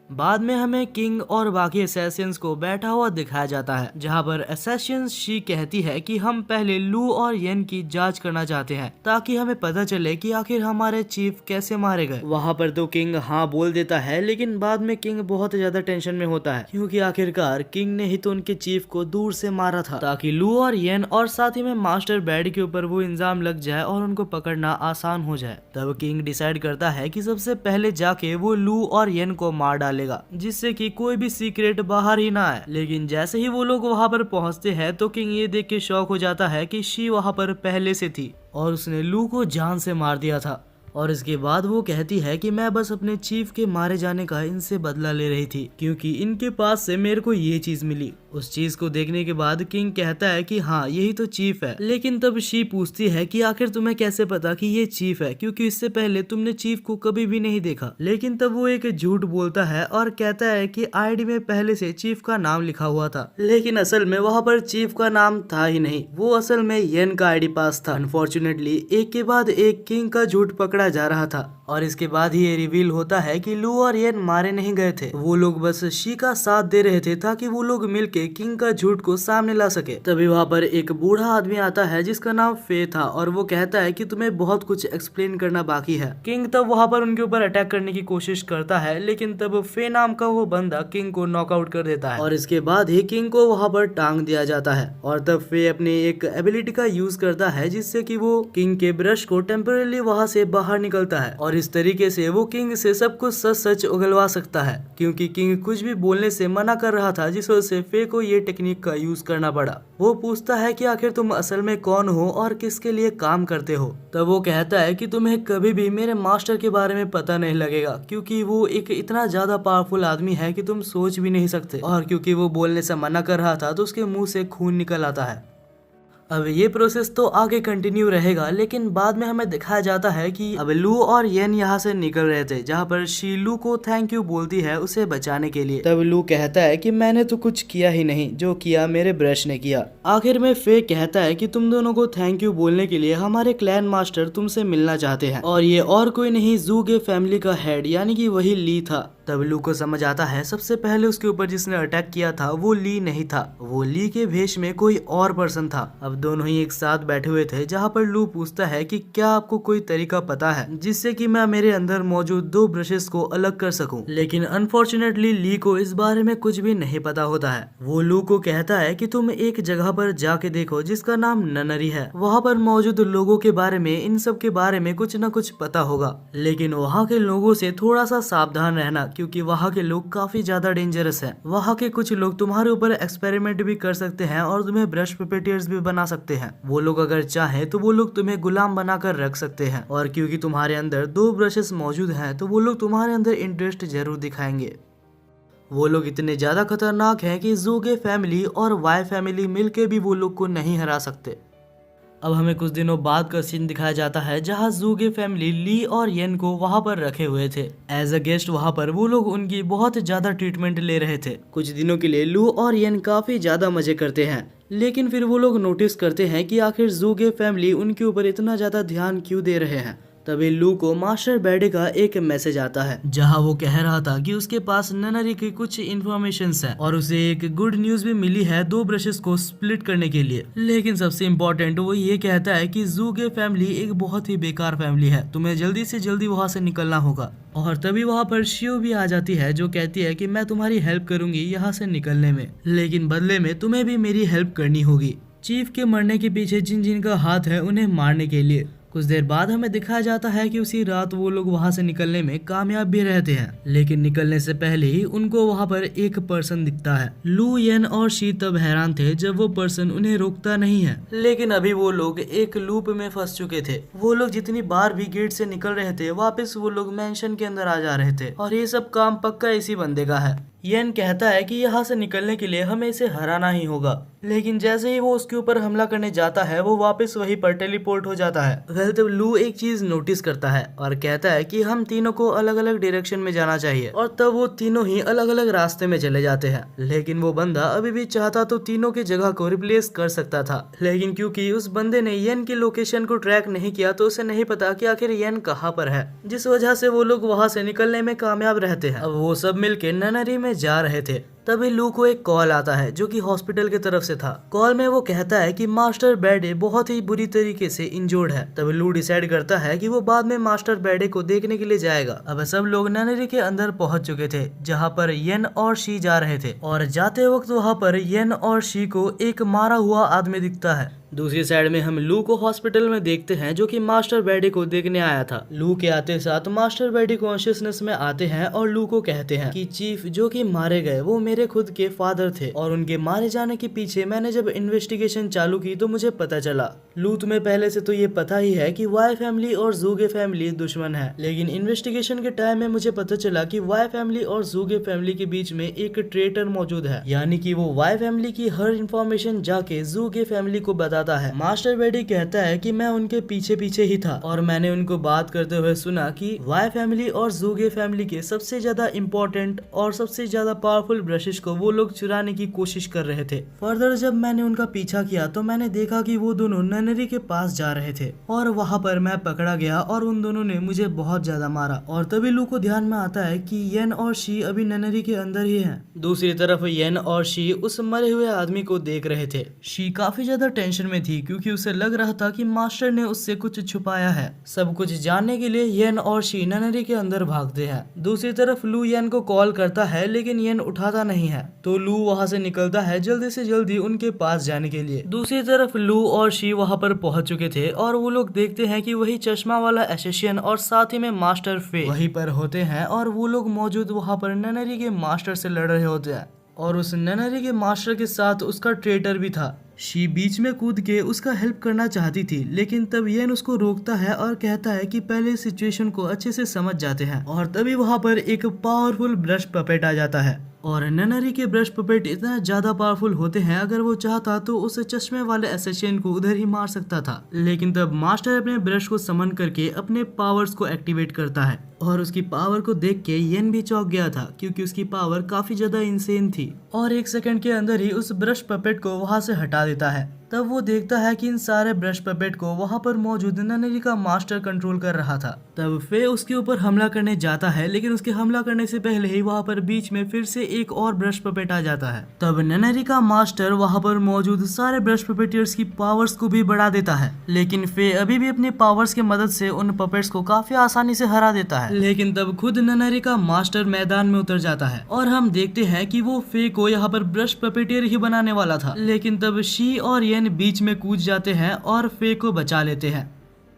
बाद में हमें किंग और बाकी असैसिन्स को बैठा हुआ दिखाया जाता है जहां पर असैसिन शी कहती है कि हम पहले लू और येन की जांच करना चाहते हैं ताकि हमें पता चले कि आखिर हमारे चीफ कैसे मारे गए। वहां पर तो किंग हाँ बोल देता है, लेकिन बाद में किंग बहुत ज्यादा टेंशन में होता है क्योंकि आखिरकार किंग ने ही तो उनके चीफ को दूर से मारा था ताकि लू और येन और साथ ही में मास्टर बैड के ऊपर वो इल्जाम लग जाए और उनको पकड़ना आसान हो जाए। तब किंग डिसाइड करता है कि सबसे पहले जाके वो लू और येन को मार डाले जिससे कि कोई भी सीक्रेट बाहर ही ना आए। लेकिन जैसे ही वो लोग वहां पर पहुंचते हैं तो किंग ये देख के शॉक हो जाता है कि शी वहां पर पहले से थी और उसने लू को जान से मार दिया था। और इसके बाद वो कहती है कि मैं बस अपने चीफ के मारे जाने का इनसे बदला ले रही थी क्योंकि इनके पास से मेरे को ये चीज मिली। उस चीज को देखने के बाद किंग कहता है कि हाँ यही तो चीफ है। लेकिन तब शी पूछती है कि आखिर तुम्हें कैसे पता कि ये चीफ है क्योंकि इससे पहले तुमने चीफ को कभी भी नहीं देखा। लेकिन तब वो एक झूठ बोलता है और कहता है कि आईडी में पहले से चीफ का नाम लिखा हुआ था, लेकिन असल में वहाँ पर चीफ का नाम था ही नहीं, वो असल में येन का आईडी पास था। अनफॉर्चुनेटली एक के बाद एक किंग का झूठ पकड़ा जा रहा था और इसके बाद ही ये रिवील होता है कि लू और येन मारे नहीं गए थे, वो लोग बस शी का साथ दे रहे थे ताकि वो लोग मिलके किंग का झूठ को सामने ला सके। तभी वहाँ पर एक बूढ़ा आदमी आता है जिसका नाम फे था और वो कहता है कि तुम्हें बहुत कुछ एक्सप्लेन करना बाकी है। किंग तब वहाँ पर उनके ऊपर अटैक करने की कोशिश करता है, लेकिन तब फे नाम का वो बंदा किंग को नॉकआउट कर देता है और इसके बाद ही किंग को वहाँ पर टांग दिया जाता है। और तब फे अपनी एक एबिलिटी का यूज करता है जिससे कि वो किंग के ब्रश को टेम्पररी वहाँ से बाहर निकलता है और इस तरीके से वो किंग से सब कुछ सच सच उगलवा सकता है क्योंकि किंग कुछ भी बोलने से मना कर रहा था, जिस वजह से फे को ये टेक्निक का यूज करना पड़ा। वो पूछता है कि आखिर तुम असल में कौन हो और किसके लिए काम करते हो। तब वो कहता है कि तुम्हें कभी भी मेरे मास्टर के बारे में पता नहीं लगेगा क्योंकि वो एक इतना ज्यादा पावरफुल आदमी है कि तुम सोच भी नहीं सकते। और क्योंकि वो बोलने से मना कर रहा था तो उसके मुंह से खून निकल आता है। अब ये प्रोसेस तो आगे कंटिन्यू रहेगा, लेकिन बाद में हमें दिखाया जाता है कि अब लू और येन यहाँ से निकल रहे थे जहाँ पर शी लू को थैंक यू बोलती है उसे बचाने के लिए। तब लू कहता है कि मैंने तो कुछ किया ही नहीं, जो किया मेरे ब्रश ने किया। आखिर में फे कहता है कि तुम दोनों को थैंक यू बोलने के लिए हमारे क्लैन मास्टर तुमसे मिलना चाहते हैं और ये और कोई नहीं ज़ूगे फैमिली का हेड यानी कि वही ली था। तब लू को समझ आता है सबसे पहले उसके ऊपर जिसने अटैक किया था वो ली नहीं था, वो ली के भेष में कोई और पर्सन था। अब दोनों ही एक साथ बैठे हुए थे जहाँ पर लू पूछता है कि क्या आपको कोई तरीका पता है जिससे कि मैं मेरे अंदर मौजूद 2 ब्रशेस को अलग कर सकूं। लेकिन अनफॉर्चुनेटली ली को इस बारे में कुछ भी नहीं पता होता है। वो लू को कहता है कि तुम एक जगह पर जाके देखो जिसका नाम ननरी है, वहाँ पर मौजूद लोगों के बारे में इन सब के बारे में कुछ न कुछ पता होगा, लेकिन वहाँ के लोगों से थोड़ा सा सावधान रहना क्योंकि वहाँ के लोग काफी ज्यादा डेंजरस हैं। वहाँ के कुछ लोग तुम्हारे ऊपर एक्सपेरिमेंट भी कर सकते हैं और तुम्हें ब्रश पेपेटियर्स भी बना सकते हैं। वो लोग अगर चाहे तो वो लोग तुम्हें गुलाम बनाकर रख सकते हैं और क्योंकि तुम्हारे अंदर 2 ब्रशेस मौजूद हैं तो वो लोग तुम्हारे अंदर इंटरेस्ट जरूर दिखाएंगे। वो लोग इतने ज्यादा खतरनाक हैं कि ज़ूगे फैमिली और वाई फैमिली मिलके भी वो लोग को नहीं हरा सकते। अब हमें कुछ दिनों बाद का सीन दिखाया जाता है जहाँ ज़ूगे फैमिली ली और येन को वहाँ पर रखे हुए थे एज अ गेस्ट। वहाँ पर वो लोग उनकी बहुत ज्यादा ट्रीटमेंट ले रहे थे। कुछ दिनों के लिए लू और येन काफी ज्यादा मजे करते हैं लेकिन फिर वो लोग नोटिस करते हैं कि आखिर जू के फैमिली उनके ऊपर इतना ज्यादा ध्यान क्यों दे रहे हैं। तभी लू को मास्टर बैडे का एक मैसेज आता है जहां वो कह रहा था कि उसके पास ननरी की कुछ इन्फॉर्मेशन है और उसे एक गुड न्यूज भी मिली है 2 ब्रशेस को स्प्लिट करने के लिए। लेकिन सबसे इम्पोर्टेंट वो ये कहता है कि जू के फैमिली एक बहुत ही बेकार फैमिली है, तुम्हें जल्दी से जल्दी वहाँ से निकलना होगा। और तभी वहाँ पर शिव भी आ जाती है जो कहती है कि मैं तुम्हारी हेल्प करूंगी यहाँ से निकलने में, लेकिन बदले में तुम्हें भी मेरी हेल्प करनी होगी। चीफ के मरने के पीछे जिन जिन का हाथ है उन्हें मारने के लिए। कुछ देर बाद हमें दिखाया जाता है कि उसी रात वो लोग वहाँ से निकलने में कामयाब भी रहते हैं, लेकिन निकलने से पहले ही उनको वहाँ पर एक पर्सन दिखता है। लू, येन और शी तब हैरान थे जब वो पर्सन उन्हें रोकता नहीं है, लेकिन अभी वो लोग एक लूप में फंस चुके थे। वो लोग जितनी बार भी गेट से निकल रहे थे वापस वो लोग मेंशन के अंदर आ जा रहे थे और ये सब काम पक्का इसी बंदे का है। येन कहता है कि यहाँ से निकलने के लिए हमें इसे हराना ही होगा, लेकिन जैसे ही वो उसके ऊपर हमला करने जाता है वो वापस वहीं पर टेलीपोर्ट हो जाता है। वेल तब लू एक चीज नोटिस करता है और कहता है कि हम तीनों को अलग अलग डायरेक्शन में जाना चाहिए और तब वो तीनों ही अलग अलग रास्ते में चले जाते हैं। लेकिन वो बंदा अभी भी चाहता तो तीनों की जगह को रिप्लेस कर सकता था, लेकिन क्योंकि उस बंदे ने येन की लोकेशन को ट्रैक नहीं किया तो उसे नहीं पता कि आखिर येन कहाँ पर है, जिस वजह से वो लोग वहाँ से निकलने में कामयाब रहते हैं। अब वो सब मिलके ननरी में जा रहे थे। तभी लू को एक कॉल आता है जो कि हॉस्पिटल की तरफ से था। कॉल में वो कहता है कि मास्टर बैडे बहुत ही बुरी तरीके से इंजर्ड है। तभी लू डिसाइड करता है कि वो बाद में मास्टर बैडे को देखने के लिए जाएगा। अब सब लोग ननरी के अंदर पहुंच चुके थे जहां पर येन और शी जा रहे थे और जाते वक्त वहां पर येन और शी को एक मारा हुआ आदमी दिखता है। दूसरी साइड में हम लू को हॉस्पिटल में देखते हैं जो कि मास्टर बैडे को देखने आया था। लू के आते साथ मास्टर बैडे कॉन्शियसनेस में आते हैं और लू को कहते हैं कि चीफ जो कि मारे गए वो मेरे खुद के फादर थे और उनके मारे जाने के पीछे मैंने जब इन्वेस्टिगेशन चालू की तो मुझे पता चला। लू तुम्हें पहले से तो ये पता ही है कि वाई फैमिली और जू के फैमिली दुश्मन है, लेकिन इन्वेस्टिगेशन के टाइम में मुझे पता चला कि वाई फैमिली और जू के फैमिली के बीच में एक ट्रेटर मौजूद है, यानी कि वो वाई फैमिली की हर इंफॉर्मेशन जाके जू के फैमिली को बताता है। मास्टर बैडी कहता है कि मैं उनके पीछे पीछे ही था और मैंने उनको बात करते हुए सुना कि वाई फैमिली और जू के फैमिली के सबसे ज्यादा इम्पोर्टेंट और सबसे ज्यादा पावरफुल ब्रशेस को वो लोग चुराने की कोशिश कर रहे थे। फर्दर जब मैंने उनका पीछा किया तो मैंने देखा कि वो दोनों ननरी के पास जा रहे थे और वहाँ पर मैं पकड़ा गया और उन दोनों ने मुझे बहुत ज्यादा मारा। और तभी लू को ध्यान में आता है कि येन और शी अभी ननरी के अंदर ही हैं। दूसरी तरफ येन और शी उस मरे हुए आदमी को देख रहे थे। शी काफी ज्यादा टेंशन में थी क्योंकि उसे लग रहा था कि मास्टर ने उससे कुछ छुपाया है। सब कुछ जानने के लिए येन और शी ननरी के अंदर भागते हैं। दूसरी तरफ लू येन को कॉल करता है लेकिन येन उठाता नहीं है, तो लू वहाँ से निकलता है जल्दी से जल्दी उनके पास जाने के लिए। दूसरी तरफ लू और शी वहाँ पर पहुंच चुके थे और वो लोग देखते हैं कि वही चश्मा वाला एसेसियन और साथ ही में मास्टर फे वहीं पर होते हैं और वो लोग मौजूद वहाँ पर ननरी के मास्टर से लड़ रहे होते हैं और उस ननरी के मास्टर के साथ उसका ट्रेटर भी था। शी बीच में कूद के उसका हेल्प करना चाहती थी, लेकिन तब येन उसको रोकता है और कहता है कि पहले सिचुएशन को अच्छे से समझ जाते हैं। और तभी वहाँ पर एक पावरफुल ब्रश पपेट आ जाता है और ननरी के ब्रश पपेट इतना ज्यादा पावरफुल होते हैं अगर वो चाहता तो उस चश्मे वाले एसेसियन को उधर ही मार सकता था। लेकिन तब मास्टर अपने ब्रश को समन करके अपने पावर्स को एक्टिवेट करता है और उसकी पावर को देख के येन भी चौंक गया था क्योंकि उसकी पावर काफी ज्यादा इंसेन थी और 1 सेकंड के अंदर ही उस ब्रश पपेट को वहाँ से हटा देता है। तब वो देखता है कि इन सारे ब्रश पपेट को वहाँ पर मौजूद ननरी का मास्टर कंट्रोल कर रहा था। तब फे उसके ऊपर हमला करने जाता है, लेकिन उसके हमला करने से पहले ही वहाँ पर बीच में फिर से एक और ब्रश पपेट आ जाता है। तब ननरी का मास्टर वहाँ पर मौजूद सारे ब्रश पपेटियर्स की पावर्स को भी बढ़ा देता है, लेकिन फे अभी भी अपनी पावर्स की मदद से उन पपेट्स को काफी आसानी से हरा देता है। लेकिन तब खुद ननरी का मास्टर मैदान में उतर जाता है और हम देखते हैं कि वो फे को यहाँ पर ब्रश पपेटियर ही बनाने वाला था, लेकिन तब शी और येन बीच में कूद जाते हैं और फे को बचा लेते हैं।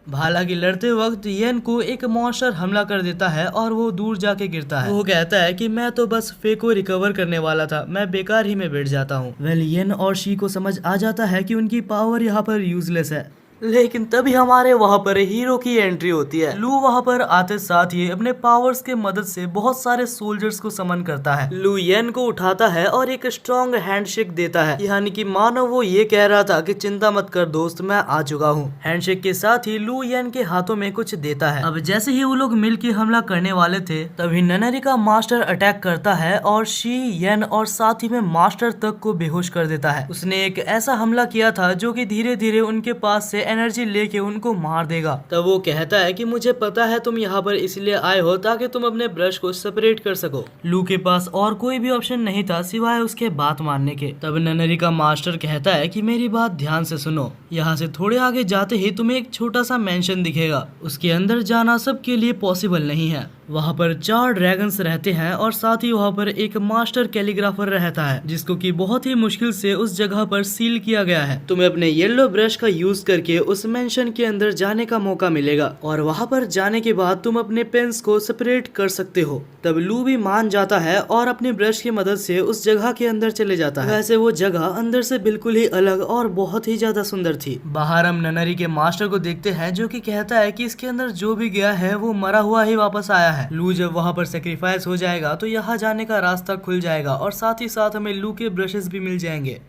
हालांकि लड़ते वक्त येन को एक मॉन्स्टर हमला कर देता है और वो दूर जाके गिरता है। वो कहता है कि मैं तो बस फे को रिकवर करने वाला था, मैं बेकार ही में बैठ जाता हूँ। वेल येन और शी को समझ आ जाता है कि उनकी पावर यहाँ पर यूजलेस है लेकिन तभी हमारे वहाँ पर हीरो की एंट्री होती है। लू वहाँ पर आते साथ ही अपने पावर्स के मदद से बहुत सारे सोल्जर्स को समन करता है। लू येन को उठाता है और एक स्ट्रॉन्ग हैंडशेक देता है, यानी कि मानो वो ये कह रहा था कि चिंता मत कर दोस्त, मैं आ चुका हूँ। हैंडशेक के साथ ही लू येन के हाथों में कुछ देता है। अब जैसे ही वो लोग मिलकर हमला करने वाले थे तभी ननरी का मास्टर अटैक करता है और शी, येन और साथ ही में मास्टर तक को बेहोश कर देता है। उसने एक ऐसा हमला किया था जो कि धीरे धीरे उनके पास से एनर्जी लेके उनको मार देगा। तब वो कहता है कि मुझे पता है तुम यहाँ पर इसलिए आए हो ताकि तुम अपने ब्रश को सेपरेट कर सको। लू के पास और कोई भी ऑप्शन नहीं था सिवाय उसके बात मानने के। तब ननरी का मास्टर कहता है कि मेरी बात ध्यान से सुनो, यहाँ से थोड़े आगे जाते ही तुम्हें एक छोटा सा मेंशन दिखेगा, उसके अंदर जाना सबके लिए पॉसिबल नहीं है। वहाँ पर 4 ड्रैगन्स रहते हैं और साथ ही वहाँ पर एक मास्टर कैलीग्राफर रहता है जिसको कि बहुत ही मुश्किल से उस जगह पर सील किया गया है। तुम्हें अपने येलो ब्रश का यूज करके उस मेंशन के अंदर जाने का मौका मिलेगा और वहाँ पर जाने के बाद तुम अपने पेन्स को सेपरेट कर सकते हो। तब लू भी मान जाता है और अपनी ब्रश की मदद से उस जगह के अंदर चले जाता है। वैसे वो जगह अंदर से बिल्कुल ही अलग और बहुत ही ज्यादा सुंदर थी। बाहर हम ननरी के मास्टर को देखते हैं जो कि कहता है कि इसके अंदर जो भी गया है वो मरा हुआ ही वापस आया है। लू जब वहाँ पर सेक्रीफाइस हो जाएगा तो यहाँ जाने का रास्ता खुल जाएगा और साथ ही साथ हमें लू के ब्रशेस भी मिल जाएंगे।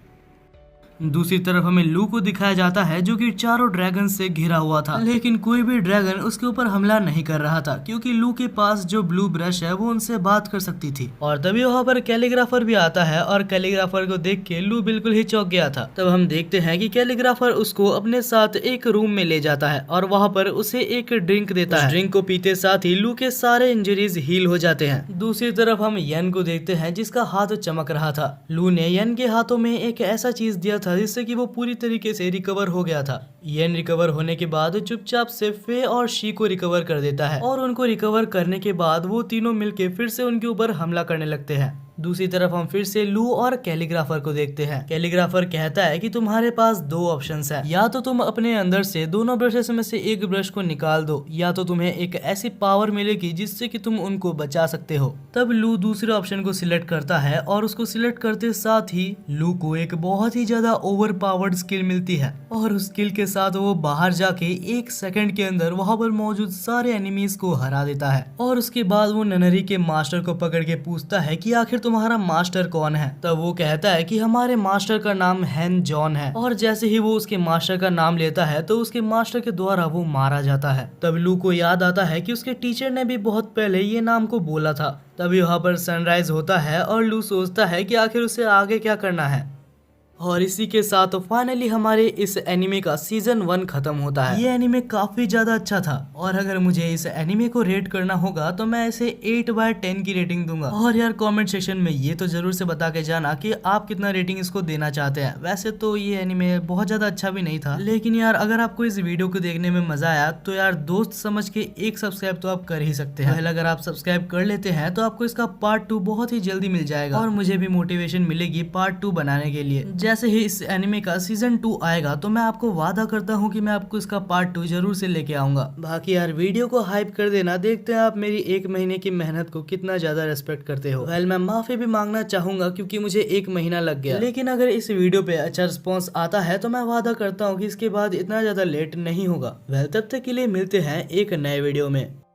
दूसरी तरफ हमें लू को दिखाया जाता है जो कि 4 ड्रैगन से घिरा हुआ था, लेकिन कोई भी ड्रैगन उसके ऊपर हमला नहीं कर रहा था क्योंकि लू के पास जो ब्लू ब्रश है वो उनसे बात कर सकती थी। और तभी वहाँ पर कैलीग्राफर भी आता है और कैलीग्राफर को देख के लू बिल्कुल ही चौंक गया था। तब हम देखते हैं कि कैलीग्राफर उसको अपने साथ एक रूम में ले जाता है और वहाँ पर उसे एक ड्रिंक देता है। ड्रिंक को पीते साथ ही लू के सारे इंजरीज हील हो जाते हैं। दूसरी तरफ हम येन को देखते हैं जिसका हाथ चमक रहा था। लू ने येन के हाथों में एक ऐसा चीज दिया था जिससे कि वो पूरी तरीके से रिकवर हो गया था। येन रिकवर होने के बाद चुपचाप से फे और शी को रिकवर कर देता है और उनको रिकवर करने के बाद वो तीनों मिलके फिर से उनके ऊपर हमला करने लगते हैं। दूसरी तरफ हम फिर से लू और कैलीग्राफर को देखते हैं। कैलीग्राफर कहता है कि तुम्हारे पास 2 ऑप्शंस हैं, या तो तुम अपने अंदर से दोनों ब्रशेस में से एक ब्रश को निकाल दो या तो तुम्हें एक ऐसी पावर मिलेगी जिससे कि तुम उनको बचा सकते हो। तब लू दूसरे ऑप्शन को सिलेक्ट करता है और उसको सिलेक्ट करते साथ ही लू को एक बहुत ही ज्यादा ओवर पावर्ड स्किल मिलती है और उस स्किल के साथ वो बाहर जाके 1 सेकंड के अंदर वहां पर मौजूद सारे एनिमीज को हरा देता है। और उसके बाद वो ननरी के मास्टर को पकड़ के पूछता है कि आखिर तुम्हारा मास्टर कौन है। तब वो कहता है कि हमारे मास्टर का नाम हैन जॉन है। और जैसे ही वो उसके मास्टर का नाम लेता है तो उसके मास्टर के द्वारा वो मारा जाता है। तब लू को याद आता है कि उसके टीचर ने भी बहुत पहले ये नाम को बोला था। तभी वहाँ पर सनराइज होता है और लू सोचता है कि आखिर उसे आगे क्या करना है। और इसी के साथ फाइनली हमारे इस एनिमे का सीजन 1 खत्म होता है। ये एनिमे काफी ज्यादा अच्छा था और अगर मुझे इस एनिमे को रेट करना होगा तो मैं इसे 8/10 की रेटिंग दूंगा। और यार कमेंट सेक्शन में ये तो जरूर से बता के जाना कि आप कितना रेटिंग इसको देना चाहते हैं। वैसे तो ये एनिमे बहुत ज्यादा अच्छा भी नहीं था, लेकिन यार अगर आपको इस वीडियो को देखने में मजा आया तो यार दोस्त समझ के एक सब्सक्राइब तो आप कर ही सकते हैं। अगर आप सब्सक्राइब कर लेते हैं तो आपको इसका पार्ट 2 बहुत ही जल्दी मिल जाएगा और मुझे भी मोटिवेशन मिलेगी पार्ट 2 बनाने के लिए। जैसे ही इस एनिमे का सीजन 2 आएगा तो मैं आपको वादा करता हूँ कि मैं आपको इसका पार्ट 2 जरूर से लेके आऊंगा। बाकी यार वीडियो को हाइप कर देना, देखते हैं आप मेरी 1 महीने की मेहनत को कितना ज्यादा रेस्पेक्ट करते हो। वेल मैं माफी भी मांगना चाहूंगा क्योंकि मुझे 1 महीना लग गया, लेकिन अगर इस वीडियो पे अच्छा रिस्पॉन्स आता है तो मैं वादा करता हूँ कि इसके बाद इतना ज्यादा लेट नहीं होगा। वेल तब तक के लिए मिलते हैं एक नए वीडियो में।